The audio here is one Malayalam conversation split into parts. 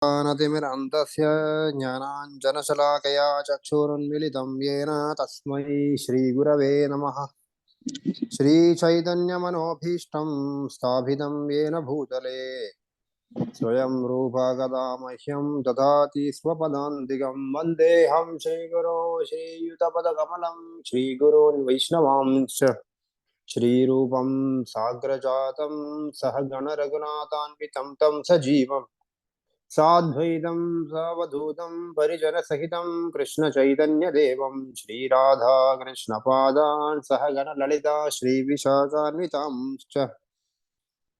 ज्ञानतिमिरन्तस्य ज्ञानाञ्जनशलाकया चक्षुरुन्मिलितं येन तस्मै श्रीगुरवे नमः। श्रीचैतन्यमनोभीष्टं स्थापितं येन भूतले स्वयं रूपा कदा मह्यं ददाति स्वपदान्तिकं। वन्देऽहं श्रीगुरो श्रीयुतपदकमलं श्रीगुरोन् वैष्णवांश्च श्रीरूपं साग्रजातं सहगणरघुनाथान्वितं तं सजीवम् साद्वैतं सावधूतं परिजनसहितं कृष्णचैतन्यदेवं श्रीराधा कृष्णपादान् सहगणललिता श्रीविशाखान्वितांश्च।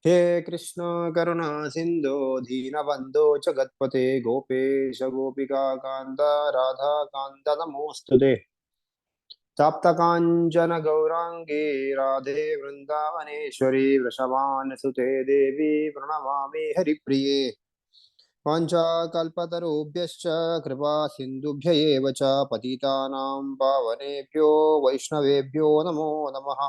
हे कृष्ण करुणा सिन्धो दीनबन्धो जगत्पते गोपेश गोपिका कान्त राधा कान्त नमोऽस्तुते। तप्तकाञ्चन गौराङ्गी राधे वृन्दावनेश्वरी वृषभानुसुते देवी प्रणमामि हरिप्रिये। वाञ्छाकल्पतरुभ्यश्च कृपा सिन्धुभ्य एव च पतितानां पावनेभ्यो वैष्णवेभ्यो नमो नमः।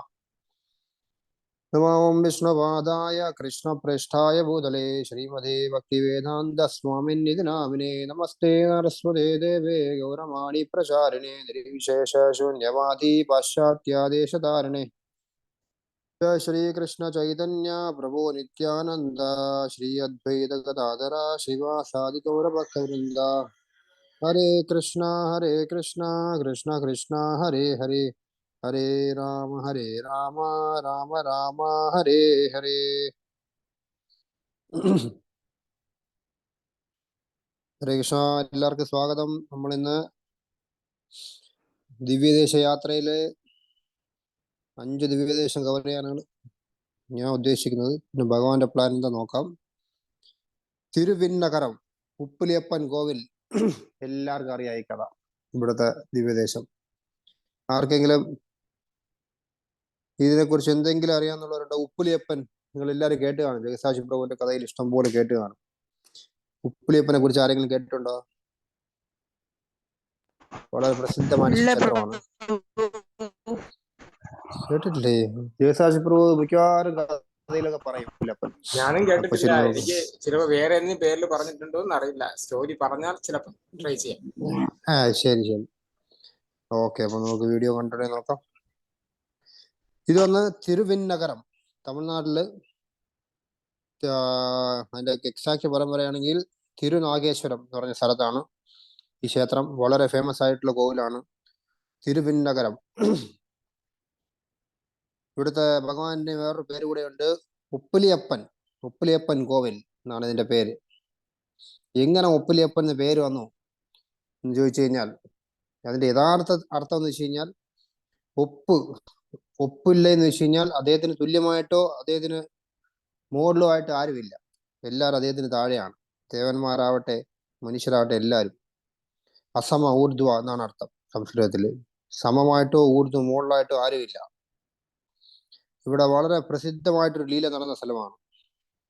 नमो विष्णुपादाय कृष्णप्रेष्ठाय भूतले श्रीमते भक्तिवेदान्तस्वामिन्निधि नामिने नमस्ते सरस्वते देवे गौरवाणी प्रचारिणे निर्विशेषशून्यवादी पाश्चात्यादेशधारिणे। जय श्री कृष्ण चैतन्य प्रभु नित्यानंद श्री अद्वैत गदाधर शिवासादि गौरभक्तवृंद। हरे कृष्णा कृष्ण कृष्ण हरे हरे हरे राम राम राम हरे हरे। ഹരേ കൃഷ്ണ. എല്ലാവർക്കും സ്വാഗതം. നമ്മളിന്ന് ദിവ്യദേശ യാത്രയിലെ 5 ദിവ്യദേശം കവർ ചെയ്യാനാണ് ഞാൻ ഉദ്ദേശിക്കുന്നത്. പിന്നെ ഭഗവാന്റെ പ്ലാൻ എന്താ നോക്കാം. തിരുവിന്നകരം ഉപ്പിലിയപ്പൻ കോവിൽ എല്ലാവർക്കും അറിയാം ഈ കഥ. ഇവിടുത്തെ ദിവ്യദേശം ആർക്കെങ്കിലും ഇതിനെക്കുറിച്ച് എന്തെങ്കിലും അറിയാന്നുള്ളവരുടെ ഉപ്പിലിയപ്പൻ നിങ്ങൾ എല്ലാവരും കേട്ട് കാണും. ജഗസാക്ഷി പ്രഭുവിന്റെ കഥയിൽ ഇഷ്ടം പോലെ കേട്ട് കാണും. ഉപ്പിലിയപ്പനെ കുറിച്ച് ആരെങ്കിലും കേട്ടിട്ടുണ്ടോ? വളരെ പ്രസിദ്ധമായ ക്ഷേത്രമാണ്. കേട്ടിട്ടില്ലേ? ജഗസാക്ഷി പ്രഭു മിക്കവാറും കഥയിലൊക്കെ പറയും ഉപ്പിലിയപ്പൻ. ഞാനും കേട്ടിട്ടില്ല. എനിക്ക് ചിലപ്പോ വേറെ എന്തെങ്കിലും പേരിൽ പറഞ്ഞിട്ടുണ്ടോ എന്ന് അറിയില്ല. സ്റ്റോറി പറഞ്ഞാൽ ചിലപ്പോൾ ട്രൈ ചെയ്യാം. ശരി ശരി, ഓക്കെ. അപ്പൊ നമുക്ക് വീഡിയോ കണ്ടിട്ട് നോക്കാം. ഇതൊന്ന് തിരുവിന്നകരം, തമിഴ്നാട്ടില്. അതിന്റെ എക്സാക്ട് പദം പറയുകയാണെങ്കിൽ തിരുനാഗേശ്വരം എന്ന് പറഞ്ഞ സ്ഥലത്താണ് ഈ ക്ഷേത്രം. വളരെ ഫേമസ് ആയിട്ടുള്ള കോവിലാണ് തിരുവിന്നകരം. ഇവിടുത്തെ ഭഗവാന്റെ വേറൊരു പേര് കൂടെ ഉണ്ട്, ഉപ്പിലിയപ്പൻ. ഉപ്പിലിയപ്പൻ കോവിൽ എന്നാണ് ഇതിന്റെ പേര്. എങ്ങനെ ഉപ്പിലിയപ്പൻ എന്ന് പേര് വന്നു എന്ന് ചോദിച്ചു കഴിഞ്ഞാൽ അതിന്റെ യഥാർത്ഥ അർത്ഥം എന്ന് വെച്ച് കഴിഞ്ഞാൽ ഒപ്പില്ല എന്ന് വെച്ച് കഴിഞ്ഞാൽ അദ്ദേഹത്തിന് തുല്യമായിട്ടോ അദ്ദേഹത്തിന് മുകളിലോ ആയിട്ട് ആരുമില്ല. എല്ലാവരും അദ്ദേഹത്തിന് താഴെയാണ്. ദേവന്മാരാവട്ടെ മനുഷ്യരാവട്ടെ എല്ലാവരും. അസമ ഊർധ്വ എന്നാണ് അർത്ഥം സംസ്കൃതത്തില്. സമമായിട്ടോ ഊർധ്വ മുകളിലായിട്ടോ ആരുമില്ല. ഇവിടെ വളരെ പ്രസിദ്ധമായിട്ടൊരു ലീല നടന്ന സ്ഥലമാണ്.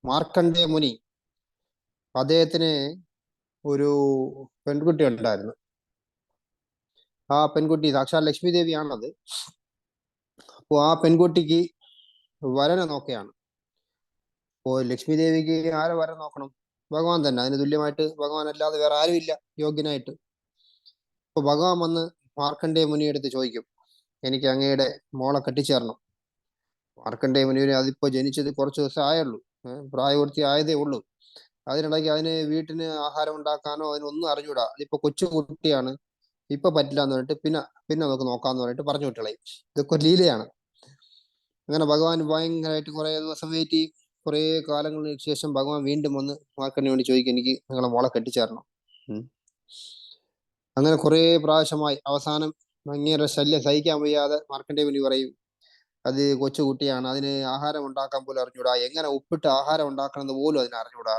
മാർക്കണ്ഡേയ മുനി, അദ്ദേഹത്തിന് ഒരു പെൺകുട്ടി ഉണ്ടായിരുന്നു. ആ പെൺകുട്ടി സാക്ഷാൽ ലക്ഷ്മി ദേവിയാണത്. അപ്പോൾ ആ പെൺകുട്ടിക്ക് വരനെ നോക്കുകയാണ്. അപ്പോൾ ലക്ഷ്മി ദേവിക്ക് ആരെ വരൻ നോക്കണം? ഭഗവാൻ തന്നെ. അതിന് തുല്യമായിട്ട് ഭഗവാൻ അല്ലാതെ വേറെ ആരുമില്ല യോഗ്യനായിട്ട്. അപ്പൊ ഭഗവാൻ വന്ന് മാർക്കണ്ഡേയ മുനിയെടുത്ത് ചോദിക്കും, എനിക്ക് അങ്ങയുടെ മോളെ കെട്ടിച്ചേരണം. മാർക്കണ്ഡേയ മുനിയെ അതിപ്പോ ജനിച്ചത് കുറച്ച് ദിവസം ആയുള്ളൂ, പ്രായപൂർത്തി ആയതേ ഉള്ളൂ. അതിനിടയ്ക്ക് അതിന് വീട്ടിന് ആഹാരം ഉണ്ടാക്കാനോ അതിനൊന്നും അറിഞ്ഞൂടാ. അതിപ്പോ കൊച്ചു കുട്ടിയാണ്, ഇപ്പൊ പറ്റില്ല എന്ന് പറഞ്ഞിട്ട് പിന്നെ നമുക്ക് നോക്കാന്ന് പറഞ്ഞിട്ട് പറഞ്ഞു വിട്ടളയും. ഇതൊക്കെ ഒരു ലീലയാണ്. അങ്ങനെ ഭഗവാൻ ഭയങ്കരമായിട്ട് കുറെ ദിവസം വെയിറ്റ് ചെയ്യും. കുറെ കാലങ്ങൾക്ക് ശേഷം ഭഗവാൻ വീണ്ടും വന്ന് മാർക്കണ്ഡേയ വേണ്ടി ചോദിക്കും, എനിക്ക് നിങ്ങളെ മോളെ കെട്ടിച്ചേരണം. അങ്ങനെ കുറെ പ്രാവശ്യമായി. അവസാനം അങ്ങേരെ ശല്യം സഹിക്കാൻ വയ്യാതെ മാർക്കണ്ഡേയ മുനി പറയും, അത് കൊച്ചു കുട്ടിയാണ്, അതിന് ആഹാരം ഉണ്ടാക്കാൻ പോലും അറിഞ്ഞൂടാ, എങ്ങനെ ഉപ്പിട്ട് ആഹാരം ഉണ്ടാക്കണമെന്ന് പോലും അതിന് അറിഞ്ഞൂടാ.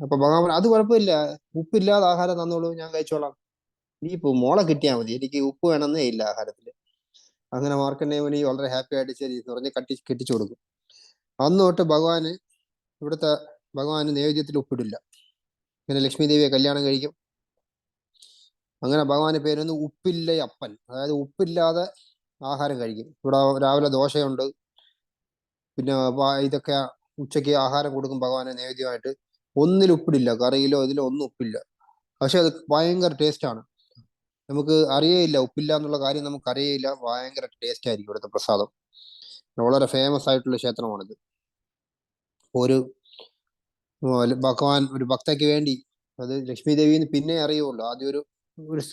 അപ്പൊ ഭഗവാൻ അത് കുഴപ്പമില്ല, ഉപ്പില്ലാതെ ആഹാരം തന്നോളൂ, ഞാൻ കഴിച്ചോളാം, നീ ഇപ്പൊ മോളെ കിട്ടിയാൽ മതി, എനിക്ക് ഉപ്പ് വേണമെന്നേ ഇല്ല ആഹാരത്തില്. അങ്ങനെ മാർക്കണ്ഡേയ മുനി വളരെ ഹാപ്പി ആയിട്ട് ശരി എന്ന് പറഞ്ഞ് കെട്ടിച്ചു കൊടുക്കും. അന്ന് തൊട്ട് ഇവിടുത്തെ ഭഗവാന് നൈവേദ്യത്തിൽ ഉപ്പിടില്ല. ഇങ്ങനെ ലക്ഷ്മി ദേവിയെ കല്യാണം കഴിക്കും. അങ്ങനെ ഭഗവാന്റെ പേരൊന്ന് ഉപ്പില്ലയപ്പൻ, അതായത് ഉപ്പില്ലാതെ ആഹാരം കഴിക്കും. ഇവിടെ രാവിലെ ദോശയുണ്ട്, പിന്നെ ഇതൊക്കെ ഉച്ചയ്ക്ക് ആഹാരം കൊടുക്കും ഭഗവാന് നൈവേദ്യമായിട്ട്. ഒന്നിലും ഉപ്പിടില്ല, കറിയിലോ ഇതിലോ ഒന്നും ഉപ്പില്ല. പക്ഷെ അത് ഭയങ്കര ടേസ്റ്റ് ആണ്. നമുക്ക് അറിയേയില്ല, ഉപ്പില്ല എന്നുള്ള കാര്യം നമുക്ക് അറിയേയില്ല. ഭയങ്കര ടേസ്റ്റ് ആയിരിക്കും ഇവിടുത്തെ പ്രസാദം. വളരെ ഫേമസ് ആയിട്ടുള്ള ക്ഷേത്രമാണിത്. ഒരു ഭഗവാൻ ഒരു ഭക്തയ്ക്ക് വേണ്ടി, അത് ലക്ഷ്മി ദേവിന്ന് പിന്നെ അറിയുള്ളൂ, ആദ്യം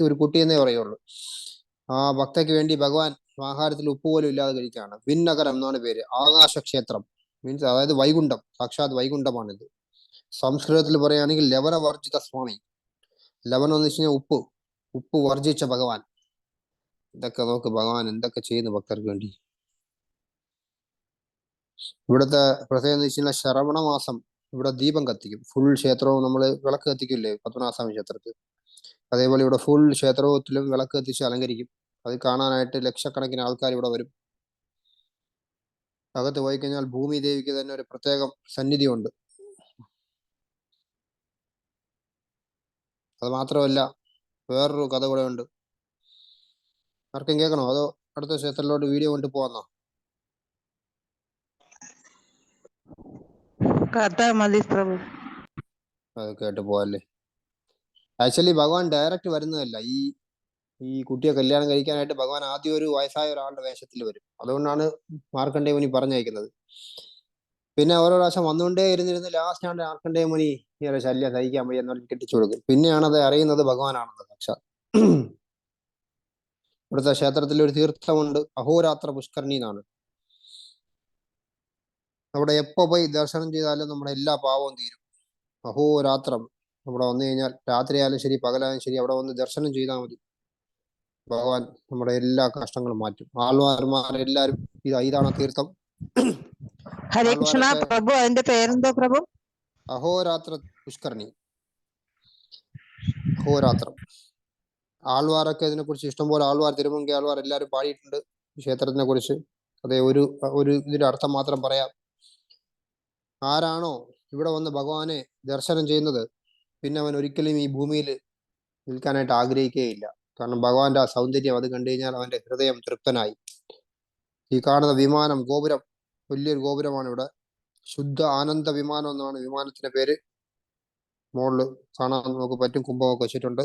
ഒരു കുട്ടിയെന്നേ പറയുള്ളൂ. ആ ഭക്തയ്ക്ക് വേണ്ടി ഭഗവാൻ ആഹാരത്തിൽ ഉപ്പ് പോലും ഇല്ലാതെ കഴിക്കുകയാണ്. വിണ്ണകരം എന്നാണ് പേര്. ആകാശക്ഷേത്രം മീൻസ് അതായത് വൈകുണ്ഠം, സാക്ഷാത് വൈകുണ്ഠമാണിത്. സംസ്കൃതത്തിൽ പറയുകയാണെങ്കിൽ ലവണവർജിത സ്വാമി. ലവണം എന്ന് വെച്ച് കഴിഞ്ഞാൽ ഉപ്പ്, ഉപ്പ് വർജിച്ച ഭഗവാൻ. ഇതൊക്കെ നോക്ക് ഭഗവാൻ എന്തൊക്കെ ചെയ്യുന്നു ഭക്തർക്ക് വേണ്ടി. ഇവിടുത്തെ പ്രത്യേകത എന്ന് വെച്ച് കഴിഞ്ഞാൽ ശ്രവണ മാസം ഇവിടെ ദീപം കത്തിക്കും. ഫുൾ ക്ഷേത്രവും നമ്മൾ വിളക്ക് കത്തിക്കില്ലേ പത്മനാഭസ്വാമി ക്ഷേത്രത്തിൽ, അതേപോലെ ഇവിടെ ഫുൾ ക്ഷേത്രത്തിലും വിളക്ക് കത്തിച്ച് അലങ്കരിക്കും. അത് കാണാനായിട്ട് ലക്ഷക്കണക്കിന് ആൾക്കാർ ഇവിടെ വരും. അകത്ത് പോയി കഴിഞ്ഞാൽ ഭൂമി ദേവിക്ക് തന്നെ ഒരു പ്രത്യേകം സന്നിധിയുണ്ട്. അത് മാത്രമല്ല വേറൊരു കഥ കൂടെ ഉണ്ട്. ആർക്കും കേൾക്കണോ അതോ അടുത്ത ക്ഷേത്രത്തിലോട്ട് വീഡിയോ കൊണ്ട് പോവാന്നോ? കഥ മതി പ്രഭു. അത് കേട്ട് പോവല്ലേ. ആക്ച്വലി ഭഗവാൻ ഡയറക്റ്റ് വരുന്നതല്ല. ഈ കുട്ടിയെ കല്യാണം കഴിക്കാനായിട്ട് ഭഗവാൻ ആദ്യം ഒരു വയസ്സായ ഒരാളുടെ വേഷത്തിൽ വരും. അതുകൊണ്ടാണ് മാർക്കണ്ഡേയ മുനി പറഞ്ഞയക്കുന്നത്. പിന്നെ ഓരോ പ്രാവശ്യം വന്നുകൊണ്ടേ ഇരുന്നിരുന്ന് ലാസ്റ്റ് ആണ് മാർക്കണ്ഡേയ മുനി ഇങ്ങനെ ശല്യം സഹിക്കാൻ വയ്യ എന്ന് പറഞ്ഞ് കെട്ടിച്ചു കൊടുക്കും. പിന്നെയാണ് അത് അറിയുന്നത് ഭഗവാനാണെന്ന് സാക്ഷാത്. ഇവിടുത്തെ ക്ഷേത്രത്തിൽ ഒരു തീർത്ഥമുണ്ട്, അഹോരാത്ര പുഷ്കരണി എന്നാണ്. അവിടെ എപ്പോ പോയി ദർശനം ചെയ്താലും നമ്മുടെ എല്ലാ പാവവും തീരും. അഹോരാത്രം അവിടെ വന്നു കഴിഞ്ഞാൽ രാത്രിയായാലും ശരി പകലായാലും ശരി അവിടെ വന്ന് ദർശനം ചെയ്താൽ മതി. ഭഗവാൻ നമ്മുടെ എല്ലാ കഷ്ടങ്ങളും മാറ്റും. ആൾവാർമാരെല്ലാരും ഇതാണ് തീർത്ഥം. ഹരേ കൃഷ്ണ ആൾവാരൊക്കെ പ്രഭു. അതിന്റെ പേരെന്തോ പ്രഭു? അഹോരാത്ര പുഷ്കരണി, അഹോരാത്രം. ആൾവാരൊക്കെ ഇതിനെ കുറിച്ച് ഇഷ്ടംപോലെ ആൾവാർ, തിരുമങ്കി ആൾവാർ എല്ലാവരും പാടിയിട്ടുണ്ട് ക്ഷേത്രത്തിനെ കുറിച്ച്. അതെ, ഒരു ഇതിന്റെ അർത്ഥം മാത്രം പറയാം. ആരാണോ ഇവിടെ വന്ന് ഭഗവാനെ ദർശനം ചെയ്യുന്നത് പിന്നെ അവൻ ഒരിക്കലും ഈ ഭൂമിയിൽ നിൽക്കാനായിട്ട് ആഗ്രഹിക്കുകയില്ല. കാരണം ഭഗവാന്റെ ആ സൗന്ദര്യം അത് കണ്ടു കഴിഞ്ഞാൽ അവന്റെ ഹൃദയം തൃപ്തനായി. ഈ കാണുന്ന വിമാനം, ഗോപുരം, വലിയൊരു ഗോപുരമാണ് ഇവിടെ. ശുദ്ധ ആനന്ദ വിമാനം എന്നാണ് വിമാനത്തിന്റെ പേര്. മുകളില് കാണാൻ നമുക്ക് പറ്റും, കുംഭമൊക്കെ വെച്ചിട്ടുണ്ട്.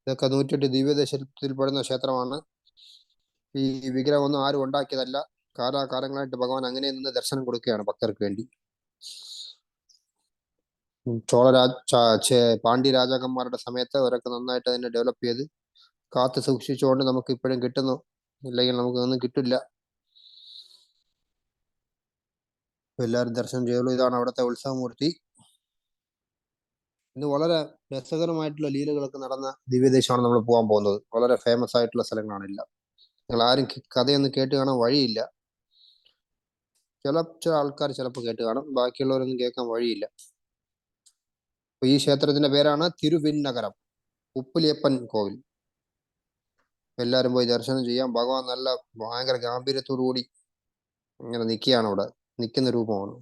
ഇതൊക്കെ 108 ദിവ്യദേശത്തിൽപ്പെടുന്ന ക്ഷേത്രമാണ്. ഈ വിഗ്രഹം ഒന്നും ആരും ഉണ്ടാക്കിയതല്ല. കാലാകാലങ്ങളായിട്ട് ഭഗവാൻ അങ്ങനെ നിന്ന് ദർശനം കൊടുക്കുകയാണ് ഭക്തർക്ക് വേണ്ടി. പാണ്ഡ്യ രാജാക്കന്മാരുടെ സമയത്ത് അവരൊക്കെ നന്നായിട്ട് അതിനെ ഡെവലപ്പ് ചെയ്ത് കാത്തു സൂക്ഷിച്ചുകൊണ്ട് നമുക്ക് ഇപ്പോഴും കിട്ടുന്നു. ഇല്ലെങ്കിൽ നമുക്ക് ഒന്നും കിട്ടില്ല. എല്ലാവരും ദർശനം ചെയ്യുള്ളൂ. ഇതാണ് അവിടുത്തെ ഉത്സവമൂർത്തി. ഇന്ന് വളരെ രസകരമായിട്ടുള്ള ലീലകളൊക്കെ നടന്ന ദിവ്യദേശമാണ് നമ്മൾ പോകാൻ പോകുന്നത്. വളരെ ഫേമസ് ആയിട്ടുള്ള സ്ഥലങ്ങളാണില്ല. നിങ്ങൾ ആരും കഥയൊന്നും കേട്ട് കാണാൻ വഴിയില്ല. ചില ആൾക്കാർ ചിലപ്പോൾ കേട്ട് കാണും, ബാക്കിയുള്ളവരൊന്നും കേൾക്കാൻ വഴിയില്ല. അപ്പൊ ഈ ക്ഷേത്രത്തിന്റെ പേരാണ് തിരുവിന്നകരം ഉപ്പിലിയപ്പൻ കോവിൽ. എല്ലാവരും പോയി ദർശനം ചെയ്യാം. ഭഗവാൻ നല്ല ഭയങ്കര ഗാംഭീര്യത്തോടു കൂടി ഇങ്ങനെ നിൽക്കുകയാണ്, അവിടെ നിൽക്കുന്ന രൂപമാണ്.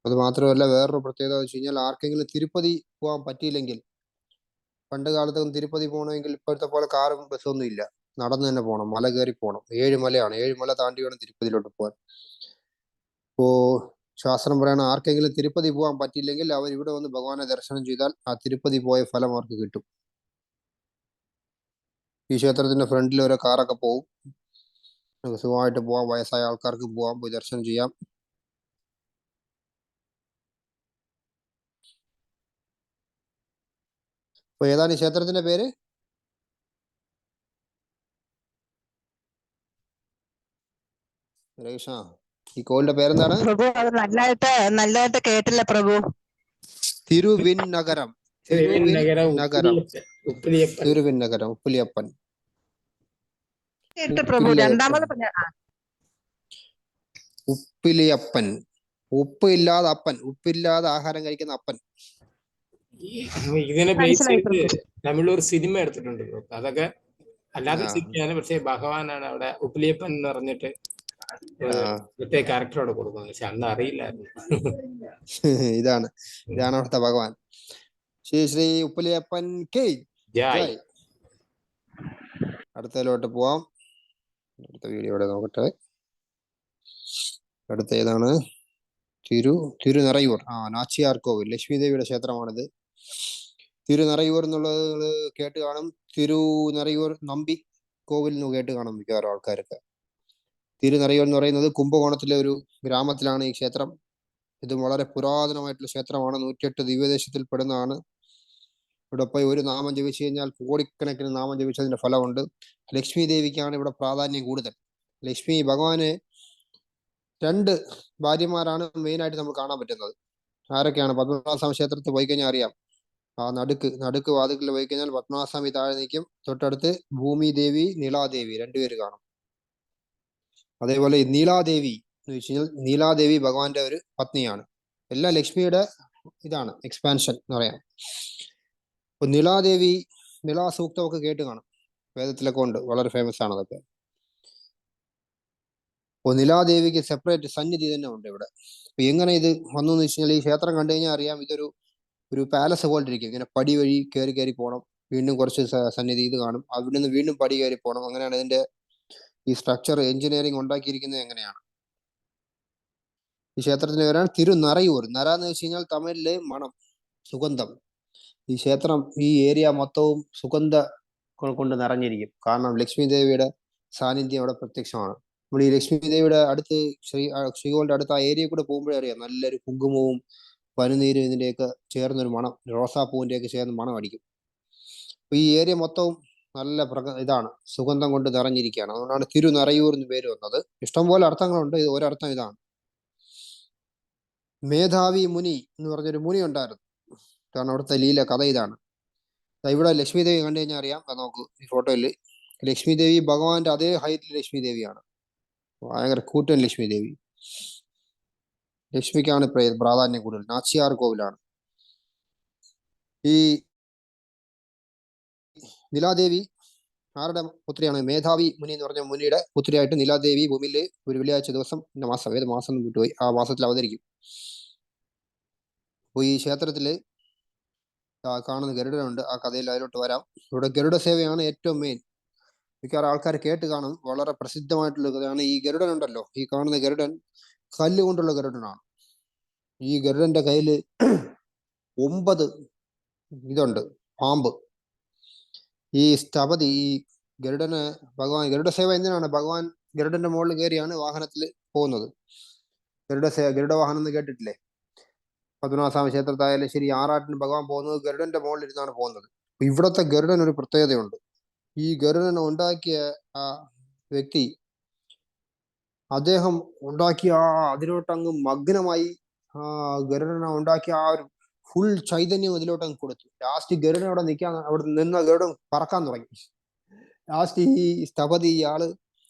അത് മാത്രമല്ല വേറൊരു പ്രത്യേകത വെച്ച് കഴിഞ്ഞാൽ ആർക്കെങ്കിലും തിരുപ്പതി പോകാൻ പറ്റിയില്ലെങ്കിൽ, പണ്ട് കാലത്തൊന്നും തിരുപ്പതി പോകണമെങ്കിൽ ഇപ്പോഴത്തെ പോലെ കാറും ബസ്സൊന്നും ഇല്ല, നടന്നു തന്നെ പോകണം, മല കയറി പോകണം. 7 മലയാണ്, 7 മല താണ്ടി വേണം തിരുപ്പതിയിലോട്ട് പോകാൻ. ഇപ്പോ ശാസ്ത്രം പറയണ ആർക്കെങ്കിലും തിരുപ്പതി പോകാൻ പറ്റിയില്ലെങ്കിൽ അവർ ഇവിടെ വന്ന് ഭഗവാനെ ദർശനം ചെയ്താൽ ആ തിരുപ്പതി പോയ ഫലം അവർക്ക് കിട്ടും. ഈ ക്ഷേത്രത്തിന്റെ ഫ്രണ്ടിൽ ഓരോ കാറൊക്കെ പോകും. സുഖമായിട്ട് പോവാം, വയസ്സായ ആൾക്കാർക്ക് പോവാം, പോയി ദർശനം ചെയ്യാം. അപ്പൊ ഏതാണ് ഈ ക്ഷേത്രത്തിന്റെ പേര്? രേഷ, ഈ കോവിലിന്റെ പേരെന്താണ്? പ്രഭു അത് നല്ലതായിട്ട് കേട്ടില്ല പ്രഭു. തിരുവിന്നകരം, തിരുവിന്നകരം, ഉപ്പിലിയപ്പൻ. തിരുവിന്നകരം ഉപ്പിലിയപ്പൻ. കേട്ട് പ്രഭു. രണ്ടാമത് പറഞ്ഞ ഉപ്പിലിയപ്പൻ. ഉപ്പ് ഇല്ലാതെ അപ്പൻ, ഉപ്പില്ലാതെ ആഹാരം കഴിക്കുന്ന അപ്പൻ. ഇതിനെ ബേസ് മനസ്സിലായി ചെയ്ത് പ്രഭു. നമ്മളൊരു സിനിമ എടുത്തിട്ടുണ്ട്. അതൊക്കെ അല്ലാതെ ആ. സിനിമയാണ്, പക്ഷെ ഭഗവാനാണ് അവിടെ ഉപ്പിലിയപ്പൻ എന്ന് പറഞ്ഞിട്ട് പ്രത്യേക ക്യാരക്ടറോട് കൊടുക്കുന്നത്. പക്ഷെ അന്ന് അറിയില്ലായിരുന്നു. ഇതാണ് അവിടുത്തെ ഭഗവാൻ. ശ്രീ ശ്രീ ഉപ്പിലിയപ്പൻ കേ ജയ്. ജയ്. അടുത്തതിലോട്ട് പോവാം. അടുത്ത വീഡിയോ ഇവിടെ നോക്കട്ടെ. അടുത്ത ഏതാണ്? തിരുനറയൂർ. നാച്ചിയാർ കോവിൽ, ലക്ഷ്മി ദേവിയുടെ ക്ഷേത്രമാണിത്. തിരുനറയൂർ എന്നുള്ളത് നിങ്ങൾ കേട്ട് കാണും. തിരുനറയൂർ നമ്പി കോവിൽ എന്ന് കേട്ട് കാണും മിക്കവാറും ആൾക്കാരൊക്കെ. തിരുനറയൂർ എന്ന് പറയുന്നത് കുംഭകോണത്തിലെ ഒരു ഗ്രാമത്തിലാണ് ഈ ക്ഷേത്രം. ഇത് വളരെ പുരാതനമായിട്ടുള്ള ക്ഷേത്രമാണ്. 108 ദിവ്യദേശത്തിൽ പെടുന്നതാണ്. ഇവിടെ പോയി ഒരു നാമം ജപിച്ചു കഴിഞ്ഞാൽ കോടിക്കണക്കിന് നാമം ജപിച്ചതിന്റെ ഫലമുണ്ട്. ലക്ഷ്മി ദേവിക്കാണ് ഇവിടെ പ്രാധാന്യം കൂടുതൽ. ലക്ഷ്മി ഭഗവാന് 2 ഭാര്യമാരാണ് മെയിനായിട്ട് നമ്മൾ കാണാൻ പറ്റുന്നത്. ആരൊക്കെയാണ്? പത്മനാഭസ്വാമി ക്ഷേത്രത്തിൽ പോയി കഴിഞ്ഞാൽ അറിയാം. ആ നടുക്ക് വാതിക്കൽ പോയി കഴിഞ്ഞാൽ പത്മനാഭസ്വാമി താഴെ നിൽക്കും. തൊട്ടടുത്ത് ഭൂമി ദേവി, നീലാദേവി 2 പേര് കാണും. അതേപോലെ നീലാദേവി എന്ന് വെച്ച് കഴിഞ്ഞാൽ നീലാദേവി ഭഗവാന്റെ ഒരു പത്നിയാണ്. എല്ലാം ലക്ഷ്മിയുടെ ഇതാണ് എക്സ്പാൻഷൻ എന്ന് പറയാം. അപ്പൊ നീലാദേവി, നിലാ സൂക്തമൊക്കെ കേട്ട് കാണും, വേദത്തിലൊക്കെ ഉണ്ട്, വളരെ ഫേമസ് ആണ് അതൊക്കെ. അപ്പോൾ നിലാദേവിക്ക് സെപ്പറേറ്റ് സന്നിധി തന്നെ ഉണ്ട് ഇവിടെ. അപ്പൊ എങ്ങനെ ഇത് വന്നു എന്ന് വെച്ച് കഴിഞ്ഞാൽ ഈ ക്ഷേത്രം കണ്ടു കഴിഞ്ഞാൽ അറിയാം. ഒരു പാലസ് പോലെ ഇരിക്കും. ഇങ്ങനെ പടി വഴി കയറി പോകണം. വീണ്ടും കുറച്ച് സന്നിധി ഇത് കാണും. അവിടെ നിന്ന് വീണ്ടും പടി കയറി പോകണം. അങ്ങനെയാണ് ഇതിന്റെ ഈ സ്ട്രക്ചർ എഞ്ചിനീയറിംഗ് ഉണ്ടാക്കിയിരിക്കുന്നത്. എങ്ങനെയാണ് ഈ ക്ഷേത്രത്തിന് പേരാണ് തിരുനറയൂർ. നര എന്ന് വെച്ച് കഴിഞ്ഞാൽ തമിഴില് മണം, സുഗന്ധം. ഈ ക്ഷേത്രം, ഈ ഏരിയ മൊത്തവും സുഗന്ധ കൊണ്ട് നിറഞ്ഞിരിക്കും. കാരണം ലക്ഷ്മി ദേവിയുടെ സാന്നിധ്യം അവിടെ പ്രത്യക്ഷമാണ്. നമ്മൾ ഈ ലക്ഷ്മി ദേവിയുടെ അടുത്ത് ശ്രീകോവിലിന്റെ അടുത്ത് ആ ഏരിയ കൂടെ പോകുമ്പോഴേ അറിയാം, നല്ലൊരു കുങ്കുമവും പനിനീരും ഇതിന്റെയൊക്കെ ചേർന്നൊരു മണം, റോസാപ്പൂവിന്റെയൊക്കെ ചേർന്ന് മണം അടിക്കും. അപ്പൊ ഈ ഏരിയ മൊത്തവും നല്ല ഇതാണ്, സുഗന്ധം കൊണ്ട് നിറഞ്ഞിരിക്കുകയാണ്. അതുകൊണ്ടാണ് തിരുനറയൂർ എന്ന് പേര് വന്നത്. ഇഷ്ടംപോലെ അർത്ഥങ്ങളുണ്ട്. ഇത് ഒരർത്ഥം ഇതാണ്. മേധാവി മുനി എന്ന് പറഞ്ഞൊരു മുനി ഉണ്ടായിരുന്നു. കാരണം അവിടുത്തെ ലീല കഥ ഇതാണ്. ഇവിടെ ലക്ഷ്മി ദേവി കണ്ടു കഴിഞ്ഞാൽ അറിയാം. നോക്കൂ ഈ ഫോട്ടോയില് ലക്ഷ്മി ദേവി ഭഗവാന്റെ അതേ ഹൈറ്റിൽ ലക്ഷ്മി ദേവിയാണ്. ഭയങ്കര കൂറ്റൻ ലക്ഷ്മി ദേവി. ലക്ഷ്മിക്കാണ് പ്രാധാന്യം കൂടുതൽ. നാച്ചിയാർ കോവിലാണ്. ഈ നിലാദേവി ആരുടെ പുത്രിയാണ്? മേധാവി മുനി എന്ന് പറഞ്ഞ മുനിയുടെ പുത്രിയായിട്ട് നിലാദേവി ഭൂമിയിൽ ഒരു വെള്ളിയാഴ്ച ദിവസം, മാസം ഏത് മാസം വിട്ടുപോയി, ആ മാസത്തിൽ അവതരിക്കും. അപ്പോൾ ഈ ക്ഷേത്രത്തില് കാണുന്ന ഗരുഡനുണ്ട്. ആ കഥയിൽ അതിലോട്ട് വരാം. ഇവിടെ ഗരുഡ സേവയാണ് ഏറ്റവും മെയിൻ. മിക്കവാറും ആൾക്കാർ കേട്ട് കാണും. വളരെ പ്രസിദ്ധമായിട്ടുള്ള കഥയാണ്. ഈ ഗരുഡൻ ഉണ്ടല്ലോ, ഈ കാണുന്ന ഗരുഡൻ കല്ലുകൊണ്ടുള്ള ഗരുഡനാണ്. ഈ ഗരുഡന്റെ കയ്യില് 9 ഇതുണ്ട്, പാമ്പ്. ഈ സ്ഥപതി, ഈ ഗരുഡന് ഭഗവാൻ, ഗരുഡ സേവ എന്തിനാണ്? ഭഗവാൻ ഗരുഡന്റെ മുകളിൽ കയറിയാണ് വാഹനത്തിൽ പോകുന്നത്. ഗരുഡ വാഹനം എന്ന് കേട്ടിട്ടില്ലേ? പത്മനാഭസ്വാമി ക്ഷേത്രത്തായാലും ശരി, ആറാട്ടിന് ഭഗവാൻ പോകുന്നത് ഗരുഡന്റെ മുകളിൽ ഇരുന്നാണ് പോകുന്നത്. ഇവിടുത്തെ ഗരുഡൻ ഒരു പ്രത്യേകതയുണ്ട്. ഈ ഗരുഡനെ ഉണ്ടാക്കിയ ആ വ്യക്തി, അദ്ദേഹം ഉണ്ടാക്കിയ അതിലോട്ടങ്ങ് മഗ്നമായി, ഗരുഡനെ ഉണ്ടാക്കിയ ആ ഒരു ഫുൾ ചൈതന്യം അതിലോട്ട് അങ്ങ് കൊടുത്തു. ലാസ്റ്റ് ഗരുഡൻ അവിടെ നിൽക്കാൻ, അവിടെ നിന്ന് ഗരുഡൻ പറക്കാൻ തുടങ്ങി. ലാസ്റ്റ് ഈ സ്ഥപതി, ഇയാള്